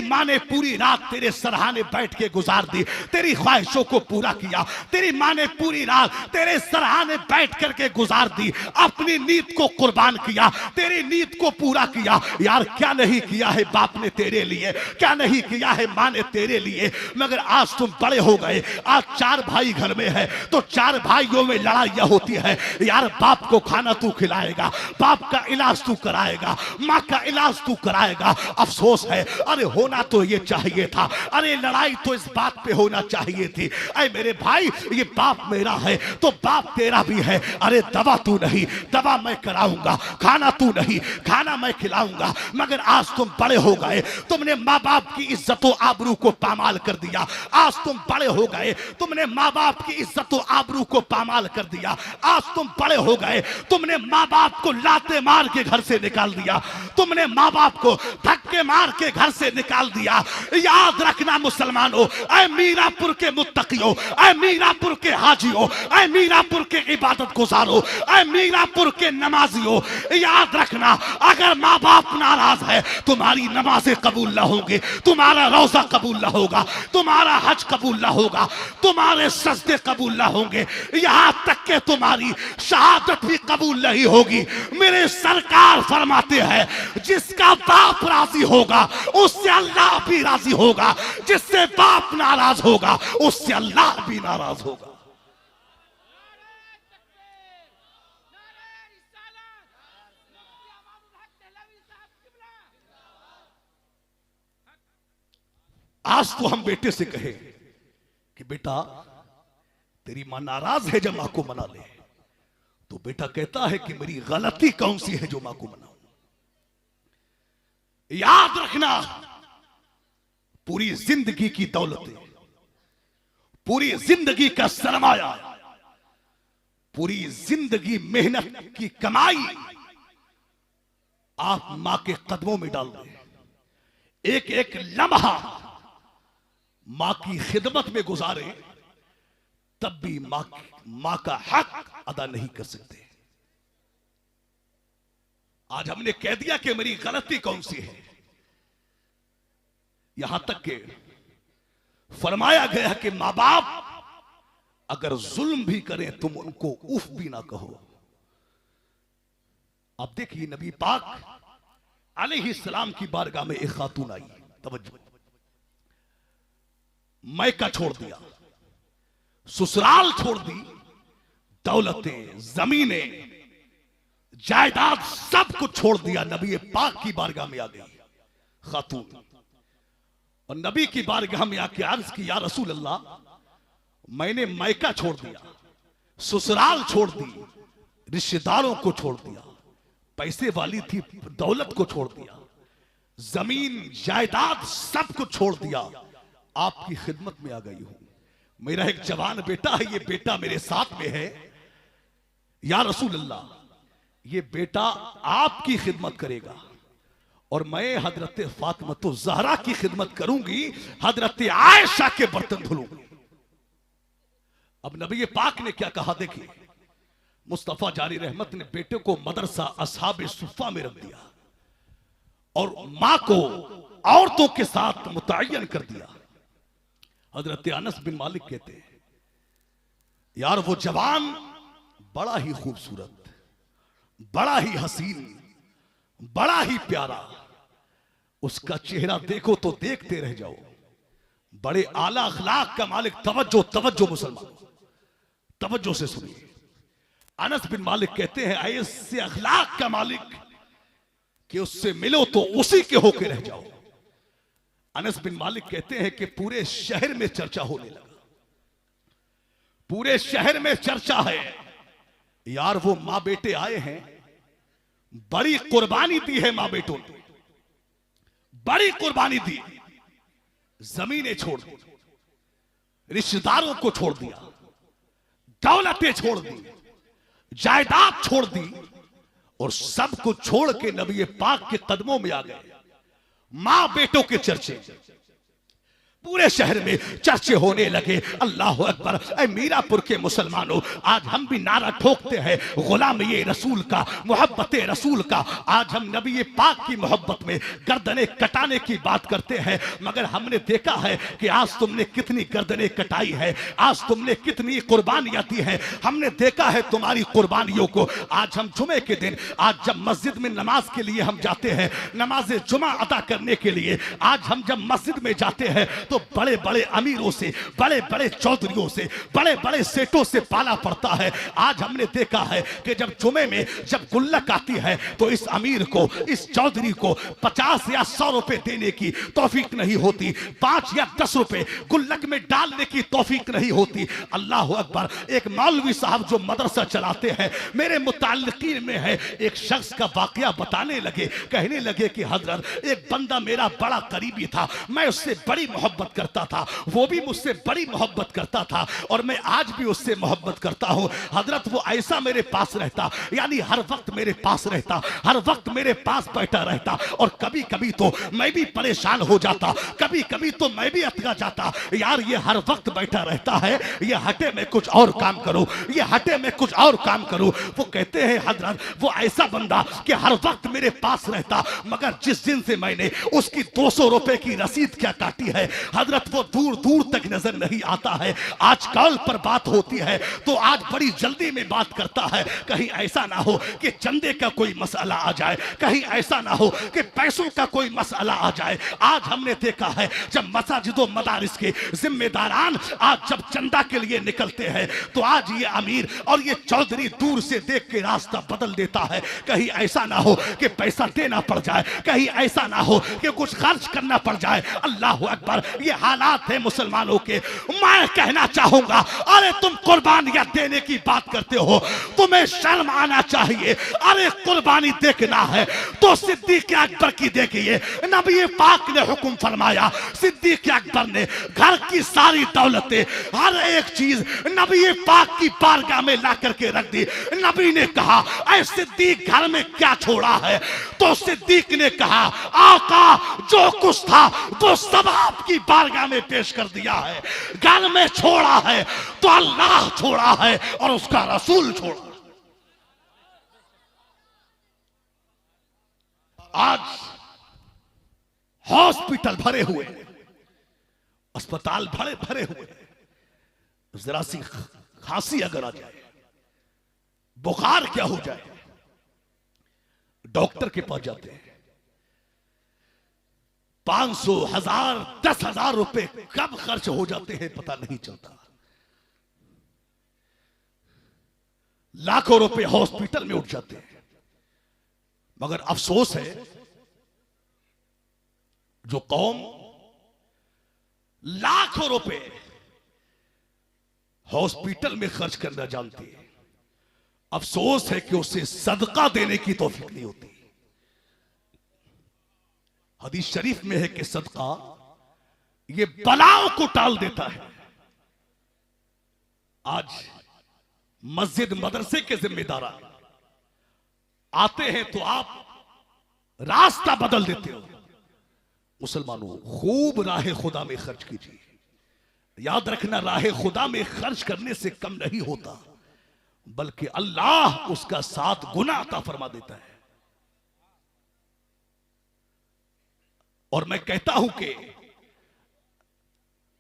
[SPEAKER 1] माँ ने पूरी रात तेरे सरहाने बैठ के गुजार दी, तेरी ख्वाहिशों को पूरा किया। तेरी माँ ने पूरी रात तेरे सरहाने बैठ करके गुजार दी, अपनी नींद को कुर्बान किया, तेरी नींद को पूरा किया। यार क्या नहीं किया है बाप ने तेरे लिए, क्या नहीं किया है माँ ने तेरे लिए। मगर आज तुम बड़े हो गए, आज 4 भाई घर में है, तो 4 भाइयों में लड़ाइयां होती है। यार बाप को खाना तू खिलाएगा, बाप का इलाज तू कराएगा, माँ का इलाज तू कराएगा। अफसोस है, अरे होना तो ये चाहिए था, अरे लड़ाई तो इस बात पे होना चाहिए थी। अरे मेरे भाई, ये बाप मेरा है तो बाप तेरा भी है। अरे दवा तू नहीं, दवा मैं कराऊंगा, खाना तू नहीं, खाना मैं खिलाऊंगा। मगर आज तुम बड़े हो गए, तुमने माँ बाप की इज्जत और आबरू को पामाल कर दिया। आज तुम बड़े हो गए, तुमने माँ बाप की इज्जत और आबरू को पामाल कर दिया। आज तुम बड़े हो गए, तुमने माँ बाप को लाते मार के घर से निकाल दिया, तुमने माँ बाप को धक्के मार के घर से निकाल दिया। याद रखना मुसलमानों, ऐ मीरापुर के मुत्तकियों, ऐ मीरापुर के हाजियों, ऐ मीरापुर के इबादत गुजारों, ऐ मीरापुर के नमाजियों, याद रखना, अगर माँ बाप नाराज है, तुम्हारी नमाजें कबूल न होंगी, तुम्हारा रोजा कबूल न होगा, तुम्हारा हज कबूल न होगा, तुम्हारे सजदे कबूल न होंगे, यहां तक के तुम्हारी शहादत भी कबूल नहीं होगी। मेरे सरकार फरमाते हैं, जिसका बाप राजी होगा उससे अल्लाह भी राजी होगा, जिससे बाप नाराज होगा उससे अल्लाह भी नाराज होगा। आज तो हम बेटे से कहे कि बेटा तेरी मां नाराज है जब मां को मना ले, तो बेटा कहता है कि मेरी गलती कौन सी है जो मां को मनाऊं। याद रखना, पूरी जिंदगी की दौलतें, पूरी जिंदगी का सरमाया, पूरी जिंदगी मेहनत की कमाई आप मां के कदमों में डाल दें। एक एक लम्हा मां की खिदमत में गुजारे, तब भी मां का हक अदा नहीं कर सकते। आज हमने कह दिया कि मेरी गलती कौन सी है, यहां तक कि फरमाया गया कि मां बाप अगर जुल्म भी करें तुम उनको उफ भी ना कहो। अब देखिए, नबी पाक अलैहिस्सलाम की बारगाह में एक खातून आई, तवज्जो, मैका छोड़ दिया, ससुराल छोड़ दी, दौलतें, जमीनें, जायदाद सब कुछ छोड़ दिया, नबी पाक की बारगाह में आ गई खातून। और नबी की बारगाह में आके अर्ज की, या रसूल अल्लाह, मैंने मैका छोड़ दिया, ससुराल छोड़ दी, रिश्तेदारों को छोड़ दिया, पैसे वाली थी दौलत को छोड़ दिया, जमीन जायदाद सब कुछ छोड़ दिया, आपकी खिदमत में आ गई हूं। मेरा एक जवान बेटा है, ये बेटा मेरे साथ में है, या रसूल अल्लाह, ये बेटा आपकी खिदमत करेगा और मैं हजरत फातिमा ज़हरा की खिदमत करूंगी, हजरत आयशा के बर्तन धुलूंगी। अब नबी पाक ने क्या कहा, देखिए, मुस्तफा जारी रहमत ने बेटे को मदरसा असहाब सुफ़ा में रख दिया और मां को औरतों के साथ मुतय्यन कर दिया। हजरत अनस बिन मालिक कहते हैं, यार वो जवान बड़ा ही खूबसूरत, बड़ा ही हसीन, बड़ा ही प्यारा, उसका चेहरा देखो तो देखते रह जाओ, बड़े आला अखलाक का मालिक। तवज्जो तवज्जो मुसलमान, तवज्जो से सुनिए। अनस बिन मालिक कहते हैं, ऐसे अखलाक का मालिक कि उससे मिलो तो उसी के होके रह जाओ। अनस बिन मालिक कहते हैं कि पूरे शहर में चर्चा होने लगा, पूरे शहर में चर्चा है यार, वो मां बेटे आए हैं, बड़ी कुर्बानी दी है मां बेटों ने, बड़ी कुर्बानी दी, जमीनें छोड़ दी, रिश्तेदारों को छोड़ दिया, दौलतें छोड़ दी, जायदाद छोड़ दी और सब कुछ छोड़ के नबी पाक के कदमों में आ गए। मां बेटों के चर्चे पूरे शहर में चर्चे होने लगे। अल्लाह अकबर। ऐ मीरापुर के मुसलमानों, आज हम भी नारा ठोकते हैं गुलाम ये रसूल का, मोहब्बत रसूल का। आज हम नबी पाक की मोहब्बत में गर्दनें कटाने की बात करते हैं, मगर हमने देखा है कि आज तुमने कितनी गर्दनें कटाई है, आज तुमने कितनी कुर्बानियां दी हैं। हमने देखा है तुम्हारी कुर्बानियों को। आज हम जुमे के दिन, आज जब मस्जिद में नमाज के लिए हम जाते हैं, नमाज जुमा अदा करने के लिए, आज हम जब मस्जिद में जाते हैं तो बड़े बड़े अमीरों से, बड़े बड़े चौधरियों से, बड़े बड़े सेठों से पाला पड़ता है। आज हमने देखा है कि जब जुमे में जब गुल्लक आती है तो इस अमीर को, इस चौधरी को 50 या 100 रुपए देने की तौफीक नहीं होती, 5 या 10 रुपए गुल्लक में डालने की तौफीक नहीं होती। अल्लाह अकबर। एक मौलवी साहब जो मदरसा चलाते हैं, मेरे मुताल्लिकीन में है, एक शख्स का वाकया बताने लगे, कहने लगे कि हजरत एक बंदा मेरा बड़ा करीबी था, मैं उससे बड़ी मोहब्बत करता था, वो भी मुझसे बड़ी मोहब्बत करता था और मैं आज भी उससे मोहब्बत करता हूं। हजरत वो ऐसा मेरे पास रहता, यानी हर वक्त मेरे पास रहता, हर वक्त मेरे पास बैठा रहता और कभी कभी तो मैं भी परेशान हो जाता, कभी कभी तो मैं भी अटका जाता, यार ये हर वक्त बैठा रहता है, ये हटे मैं कुछ और काम करूं, ये हटे मैं कुछ और काम करूं। वो कहते हैं हजरत वो ऐसा बंदा कि हर वक्त मेरे पास रहता, मगर जिस दिन से मैंने उसकी 200 रुपए की रसीद क्या काटी है हजरत, वो दूर दूर तक नजर नहीं आता है। आज कॉल पर बात होती है तो आज बड़ी जल्दी में बात करता है, कहीं ऐसा ना हो कि चंदे का कोई मसला आ जाए, कहीं ऐसा ना हो कि पैसों का कोई मसला आ जाए। आज हमने देखा है जब मसाजिदों मदारिस के जिम्मेदारान आज जब चंदा के लिए निकलते हैं तो आज ये अमीर और ये चौधरी दूर से देख के रास्ता बदल देता है, कहीं ऐसा ना हो कि पैसा देना पड़ जाए, कहीं ऐसा ना हो कि कुछ खर्च करना पड़ जाए। अल्लाह अकबर। ये हालात है मुसलमानों के। मैं कहना चाहूंगा, अरे तुम कुर्बानियां देने की बात करते हो, तुम्हें शर्म आना चाहिए। अरे कुर्बानी देखना है तो सिद्दीक अकबर की देखिए, नबी पाक ने हुक्म फरमाया, सिद्दीक अकबर ने घर की सारी दौलतें, हर एक चीज नबी पाक की बारगाह में ला करके रख दी। नबी ने कहा ऐ सिद्दीक घर में क्या छोड़ा है? तो सिद्दीक ने कहा आका जो कुछ था वो सब आपकी बारगाह में पेश कर दिया है। घर में छोड़ा है तो अल्लाह छोड़ा है और उसका रसूल छोड़ा। आज हॉस्पिटल भरे हुए, अस्पताल भरे भरे हुए, जरा सी खांसी अगर आ जाए, बुखार क्या हो जाए, डॉक्टर के पास जाते हैं, 500, 1000, 10,000 रुपए कब खर्च हो जाते हैं पता नहीं चलता। लाखों रुपए हॉस्पिटल में उठ जाते हैं, मगर अफसोस है जो कौम लाखों रुपए हॉस्पिटल में खर्च करना जानती है, अफसोस है कि उसे सदका देने की तौफीक नहीं होती। हदीस शरीफ में है कि सदका ये बलाओं को टाल देता है। आज मस्जिद मदरसे के जिम्मेदार आते हैं तो आप रास्ता बदल देते हो। मुसलमानों, खूब राह खुदा में खर्च कीजिए। याद रखना, राह खुदा में खर्च करने से कम नहीं होता, बल्कि अल्लाह उसका 7 गुना अता फरमा देता है। और मैं कहता हूं कि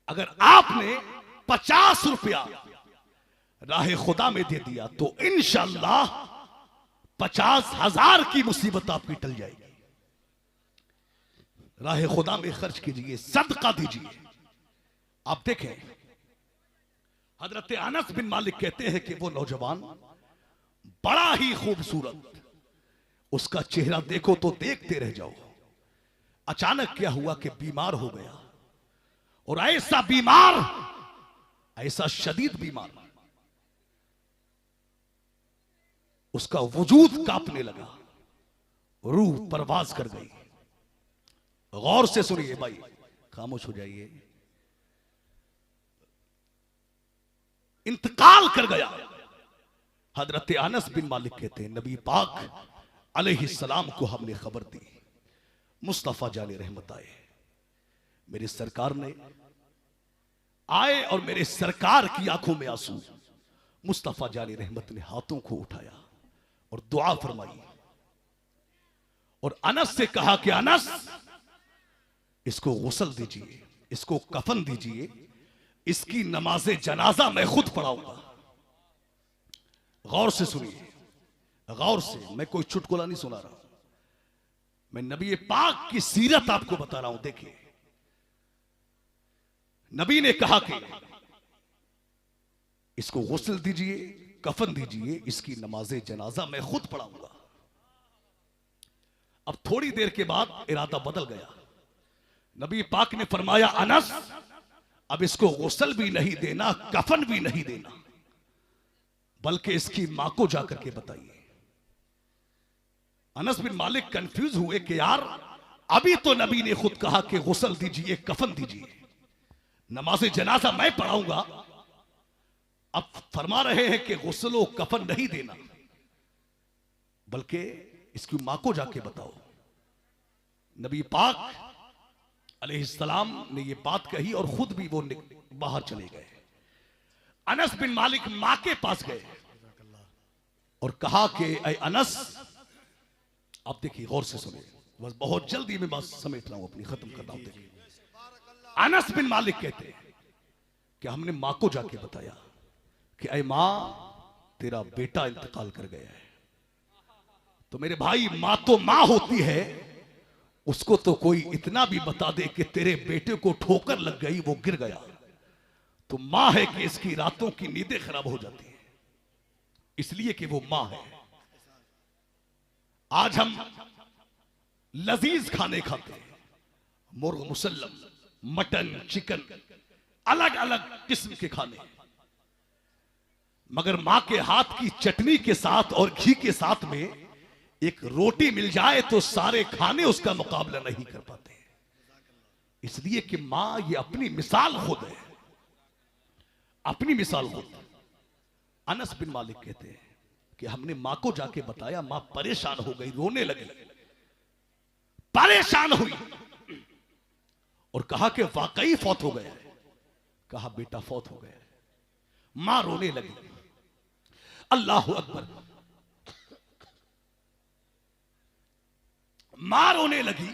[SPEAKER 1] अगर आपने 50 रुपया राह खुदा में दे दिया तो इंशाअल्लाह 50,000 की मुसीबत आपकी टल जाएगी। राह खुदा में खर्च कीजिए, सदका दीजिए। आप देखें, हजरत अनस बिन मालिक कहते हैं कि वो नौजवान बड़ा ही खूबसूरत, उसका चेहरा देखो तो देखते रह जाओ। अचानक क्या हुआ कि बीमार हो गया, और ऐसा बीमार, ऐसा शदीद बीमार उसका वजूद कांपने लगा, रूह परवाज कर गई। गौर से सुनिए भाई, खामोश हो जाइए। इंतकाल कर गया। हजरत अनस बिन मालिक कहते हैं, नबी पाक अलैहिस्सलाम को हमने खबर दी, मुस्तफा जाने रहमत आए। मेरे सरकार ने आए और मेरे सरकार की आंखों में आंसू। मुस्तफा जाने रहमत ने हाथों को उठाया और दुआ फरमाई और अनस से कहा कि अनस, इसको गुस्ल दीजिए, इसको कफन दीजिए, इसकी नमाज जनाजा मैं खुद पढ़ाऊंगा। गौर से सुनिए, गौर से, मैं कोई चुटकुला नहीं सुना रहा हूं, मैं नबी पाक की सीरत आपको बता रहा हूं। देखिए, नबी ने कहा कि इसको गुस्ल दीजिए, कफन दीजिए, इसकी नमाज जनाजा मैं खुद पढ़ाऊंगा। अब थोड़ी देर के बाद इरादा बदल गया। नबी पाक ने फरमाया, अनस, अब इसको गुस्ल भी नहीं देना, कफन भी नहीं देना, बल्कि इसकी मां को जाकर के बताइए। अनस बिन मालिक कंफ्यूज हुए कि यार, अभी तो नबी ने खुद कहा कि गुस्ल दीजिए, कफन दीजिए, नमाज जनाजा मैं पढ़ाऊंगा, अब फरमा रहे हैं कि गुस्ल कफन नहीं देना, बल्कि इसकी मां को जाके बताओ। नबी पाक अलैहिस्सलाम ने यह बात कही और खुद भी वो बाहर चले गए। अनस बिन मालिक मां के पास गए और कहा कि ऐ अनस, आप देखिए, गौर से सुनिए, बस बहुत जल्दी में बात समेट रहा हूं, अपनी खत्म कर रहा हूं। देखिए, अनस बिन मालिक कहते हैं कि हमने मां को जाके बताया कि ऐ मां, तेरा बेटा इंतकाल कर गया है। तो मेरे भाई, मां तो मां होती है, उसको तो कोई इतना भी बता दे कि तेरे बेटे को ठोकर लग गई, वो गिर गया, तो मां है कि इसकी रातों की नींदें खराब हो जाती है, इसलिए कि वो मां है। आज हम लजीज खाने खाते हैं, मुर्ग मुसल्लम, मटन, चिकन, अलग अलग किस्म के खाने, मगर मां के हाथ की चटनी के साथ और घी के साथ में एक रोटी मिल जाए तो सारे खाने उसका मुकाबला नहीं कर पाते, इसलिए कि मां ये अपनी मिसाल खुद है, अपनी मिसाल खुद। अनस बिन मालिक कहते हैं कि हमने मां को जाके बताया, मां परेशान हो गई, रोने लगी, परेशान हुई और कहा कि वाकई फौत हो गया है। कहा, बेटा फौत हो गया है। मां रोने लगी। अल्लाह अकबर। मां रोने लगी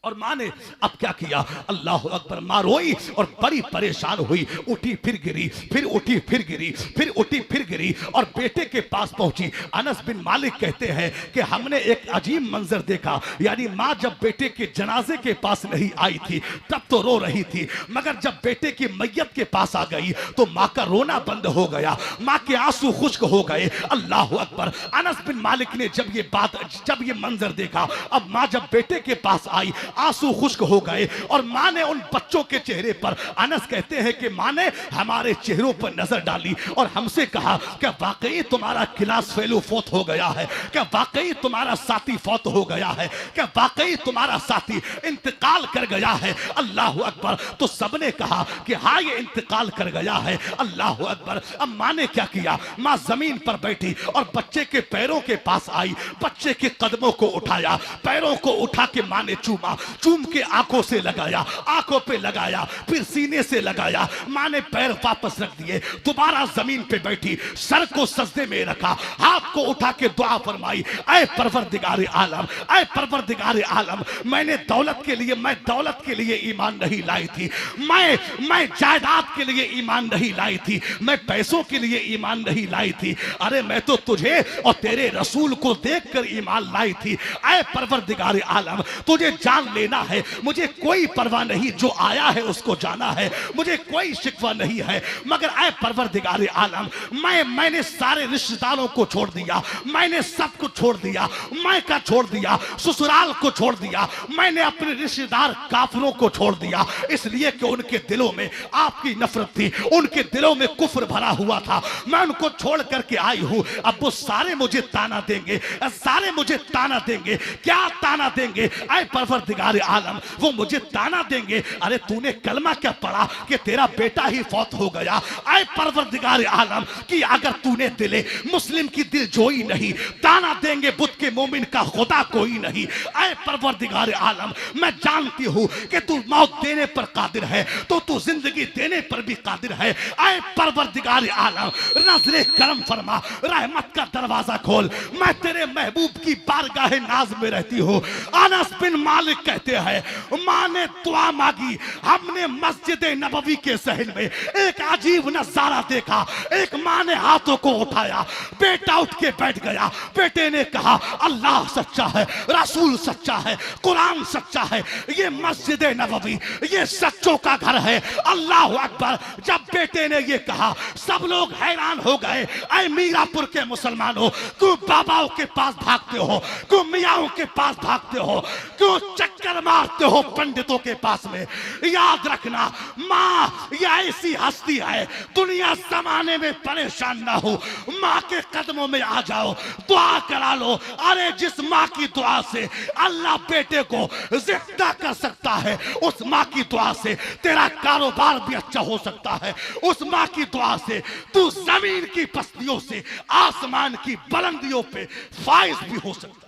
[SPEAKER 1] और मां ने अब क्या किया, अल्लाह अकबर। मां रोई और बड़ी परेशान हुई, उठी फिर गिरी, फिर उठी फिर गिरी, फिर उठी फिर गिरी और बेटे के पास पहुंची। अनस बिन मालिक कहते हैं कि हमने एक अजीब मंजर देखा, यानी मां जब बेटे के जनाजे के पास नहीं आई थी तब तो रो रही थी, मगर जब बेटे की मैयत के पास आ गई तो मां का रोना बंद हो गया, मां के आंसू खुश्क हो गए। अल्लाह अकबर। अनस बिन मालिक ने जब ये मंजर देखा, अब मां जब बेटे के पास आई, आंसू खुश्क हो गए और मां ने उन बच्चों के चेहरे पर, अनस कहते हैं कि मां ने हमारे चेहरों पर नजर डाली और हमसे कहा कि वाकई तुम्हारा क्लास फेलो फौत हो गया है, क्या वाकई तुम्हारा साथी फौत हो गया है, क्या वाकई तुम्हारा साथी इंतकाल कर गया है। अल्लाह अकबर। तो सबने कहा कि हाँ, ये इंतकाल कर गया है। अल्लाह अकबर। अब मां ने क्या किया, मां जमीन पर बैठी और बच्चे के पैरों के पास आई, बच्चे के कदमों को उठाया, पैरों को उठा के मां ने चूमा, चूम के आंखों से लगाया, आंखों पे लगाया, फिर सीने से लगाया। मां ने पैर वापस रख दिए, दोबारा जमीन पे बैठी, सर को सजदे में रखा, हाथ को उठा के दुआ फरमाई, ऐ परवरदिगार आलम, ऐ परवरदिगार आलम, मैं दौलत के लिए ईमान नहीं लाई थी, मैं जायदाद के लिए ईमान नहीं लाई थी, मैं पैसों के लिए ईमान नहीं लाई थी, अरे मैं तो तुझे और तेरे रसूल को देखकर ईमान लाई थी। ऐ परवरदिगार आलम, तुझे जान जान लेना है, मुझे कोई परवाह नहीं, जो आया है उसको जाना है, मुझे कोई शिकवा नहीं है। मगर ऐ परवरदिगार आलम, मैंने सारे रिश्तेदारों को छोड़ दिया, मैंने सब कुछ छोड़ दिया, मायका छोड़ दिया, ससुराल को छोड़ दिया, मैंने अपने रिश्तेदार काफिरों को छोड़ दिया, इसलिए कि उनके दिलों में आपकी नफरत थी, उनके दिलों में कुफ्र भरा हुआ था। मैं उनको छोड़ करके आई हूं। अब वो सारे मुझे ताना देंगे, सारे मुझे ताना देंगे। क्या ताना देंगे? ऐ परवरदिगार आलम, वो मुझे ताना देंगे, अरे तूने कलमा क्या पढ़ा कि तेरा बेटा ही फौत हो गया। ऐ परवरदिगार आलम कि अगर तूने दिले मुस्लिम की दिल जोई नहीं, ताना देंगे बुत के मोमिन का खुदा कोई नहीं। ऐ परवरदिगार आलम, मैं जानती हूं कि तू मौत देने पर कादिर है, तो तू जिंदगी देने पर भी कादिर है। ऐ परवरदिगार आलम, नजरे करम फरमा, रहमत का दरवाजा खोल। मैं तेरे महबूब की बारगाह नाज में रहती हूँ। अनस बिन मालिक कहते हैं, माँ ने दुआ मांगी, हमने मस्जिद नबवी के सहन में एक अजीब नजारा देखा। एक माँ ने हाथों को उठाया, बेटा उठ के बैठ गया। बेटे ने कहा, अल्लाह सच्चा है, रसूल सच्चा है, कुरान सच्चा है, ये मस्जिद नबवी ये सच्चों का घर है। अल्लाह अकबर। जब बेटे ने ये कहा, सब लोग हैरान हो गए। ऐ मीरापुर के मुसलमानों, क्यों बाबाओं के पास भागते हो, क्यों मियाओं के पास भागते हो, क्यों चक्कर मारते हो पंडितों के पास में? याद रखना, माँ ये ऐसी हस्ती है, दुनिया जमाने में परेशान ना हो, माँ के कदमों में आ जाओ, दुआ करा लो। अरे जिस माँ की दुआ से अल्लाह बेटे को जिंदा कर सकता है, उस माँ की दुआ से तेरा कारोबार भी अच्छा हो सकता है। उस माँ की दुआ से तू जमीन की पस्तियों से आसमान की बुलंदियों पे फाइज भी हो सकता है।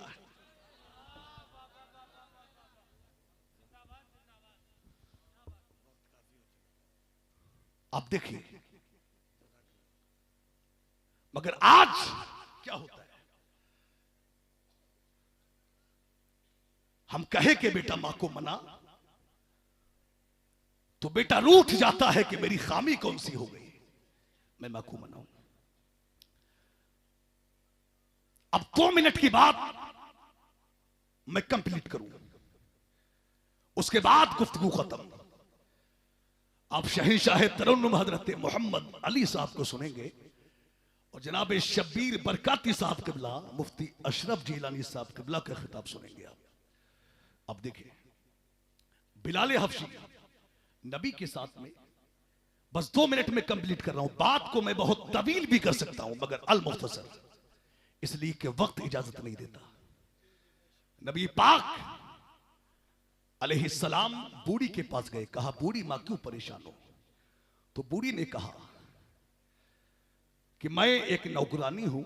[SPEAKER 1] अब देखिए, मगर आज क्या होता है, हम कहे कि बेटा मां को मना, तो बेटा रूठ जाता है कि मेरी खामी कौन सी हो गई, मैं मां को मनाऊं। अब 2 मिनट की बात मैं कंप्लीट करूं, उसके बाद गुफ्तगू खत्म। आप शहंशाह तरन्नुम हजरत मोहम्मद अली साहब को सुनेंगे और जनाब शब्बीर बरकाती साहब किबला, मुफ्ती अशरफ जिलानी साहब किबला का खिताब सुनेंगे आप। अब देखिए, बिलाल हबशी नबी के साथ में, बस 2 मिनट में कंप्लीट कर रहा हूं। बात को मैं बहुत तवील भी कर सकता हूं, मगर अल मुख्तसर, इसलिए कि वक्त इजाजत नहीं देता। नबी पाक अलैहिस्सलाम बूढ़ी के पास गए, कहा, बूढ़ी मां क्यों परेशान हो? तो बूढ़ी ने कहा कि मैं एक नौकरानी हूं,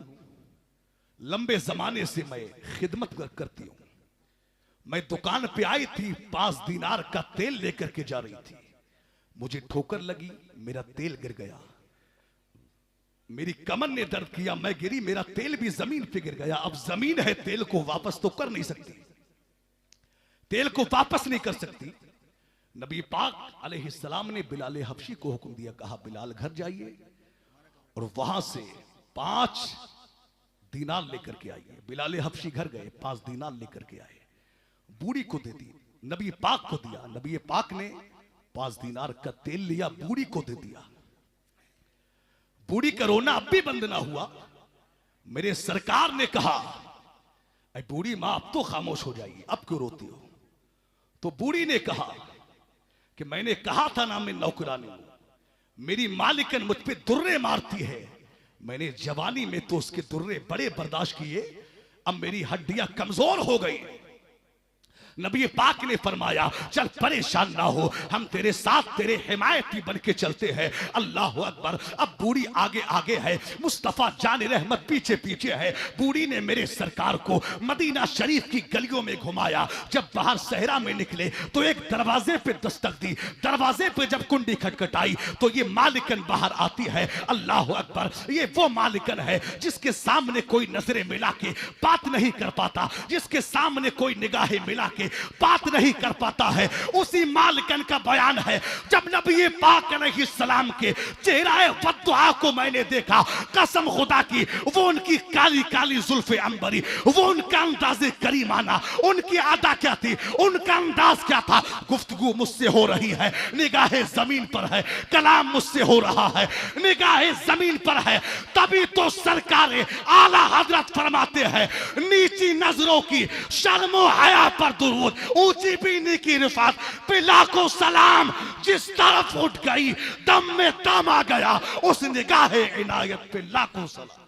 [SPEAKER 1] लंबे जमाने से मैं खिदमत करती हूं। मैं दुकान पे आई थी, 5 दीनार का तेल लेकर के जा रही थी, मुझे ठोकर लगी, मेरा तेल गिर गया, मेरी कमर ने दर्द किया, मैं गिरी, मेरा तेल भी जमीन पे गिर गया। अब जमीन है, तेल को वापस तो कर नहीं सकती, तेल को वापस नहीं कर सकती। नबी पाक अलैहिस्सलाम ने बिलाल हबशी को हुक्म दिया, कहा, बिलाल घर जाइए और वहां से 5 दीनार लेकर के आइए। बिलाल हबशी घर गए, 5 दीनार लेकर के आए, बूढ़ी को दे दी, नबी पाक को दिया। नबी पाक ने 5 दीनार का तेल लिया, बूढ़ी को दे दिया। बूढ़ी का रोना अब भी बंद ना हुआ। मेरे सरकार ने कहा, अरे बूढ़ी मां अब तो खामोश हो जाइए, अब क्यों रोती हो? तो बूढ़ी ने कहा कि मैंने कहा था ना मैं नौकरानी हूं, मेरी मालिकन मुझ पे दुर्रे मारती है, मैंने जवानी में तो उसके दुर्रे बड़े बर्दाश्त किए, अब मेरी हड्डियां कमजोर हो गई। नबी पाक ने फरमाया, चल परेशान ना हो, हम तेरे साथ तेरे हिमायती बन के चलते हैं। अल्लाह अकबर। अब बूढ़ी आगे आगे है, मुस्तफा जान रहमत पीछे पीछे है। बूढ़ी ने मेरे सरकार को मदीना शरीफ की गलियों में घुमाया। जब बाहर सहरा में निकले तो एक दरवाजे पे दस्तक दी, दरवाजे पे जब कुंडी खटखटाई तो ये मालिकन बाहर आती है। अल्लाह अकबर। ये वो मालिकन है जिसके सामने कोई नजरें मिला के बात नहीं कर पाता, जिसके सामने कोई निगाहें मिला के के बात नहीं कर पाता है। उसी मालिकन का बयान है, जब नबी पाक अलैहिस्सलाम के चेहरा बद्दुआ को मैंने देखा, कसम खुदा की, वो उनकी काली काली जुल्फे अंबरी, वो उनका अंदाज़े करीमाना, उनकी आदा क्या थी, उनका अंदाज क्या था। गुफ्तगू मुझसे हो रही है, निगाहें जमीन पर है, कलाम मुझसे हो रहा है, निगाहें जमीन पर है। तभी तो सरकार आला हजरत फरमाते हैं, नीची नजरों की शर्मो हया पर दुरूद, ऊंची बीनी की रिफात पे लाखों सलाम। जिस तरफ उठ गई दम में दम आ गया, उस निगाहे इनायत पे लाखों सलाम।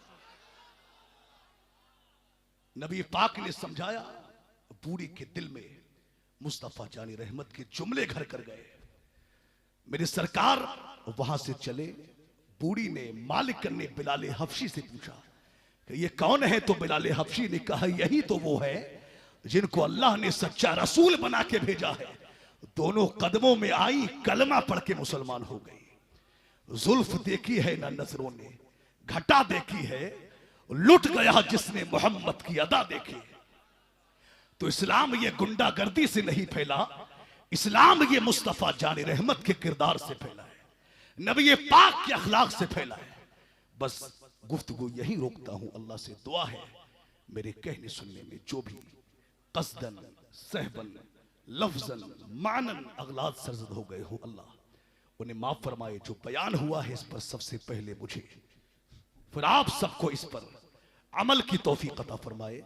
[SPEAKER 1] नबी पाक ने समझाया, बूढ़ी के दिल में मुस्तफा जानी रहमत के जुमले घर कर गए। मेरी सरकार वहां से चले। बूढ़ी ने, मालिक ने बिलाले हबशी से पूछा कि ये कौन है? तो बिलाले हबशी ने कहा, यही तो वो है जिनको अल्लाह ने सच्चा रसूल बना के भेजा है। दोनों कदमों में आई, कलमा पढ़ के मुसलमान हो गई। जुल्फ देखी है ना नजरों ने, घटा देखी है, लुट गया जिसने मोहम्मद की अदा देखी। तो इस्लाम ये गुंडागर्दी से नहीं फैला, इस्लाम ये मुस्तफा जाने रहमत के किरदार से फैला है, नबी पाक के अखलाक से फैला है। बस गुफ्तगू यही रोकता हूं। अल्लाह से दुआ है मेरे कहने सुनने में जो भी कसदन, सहबन, लफ्जन, मानन अगलात सरजद हो गए हो, अल्लाह उन्हें माफ फरमाए। जो बयान हुआ है इस पर सबसे पहले मुझे, फिर आप सबको इस पर अमल की तौफीक अता फरमाए।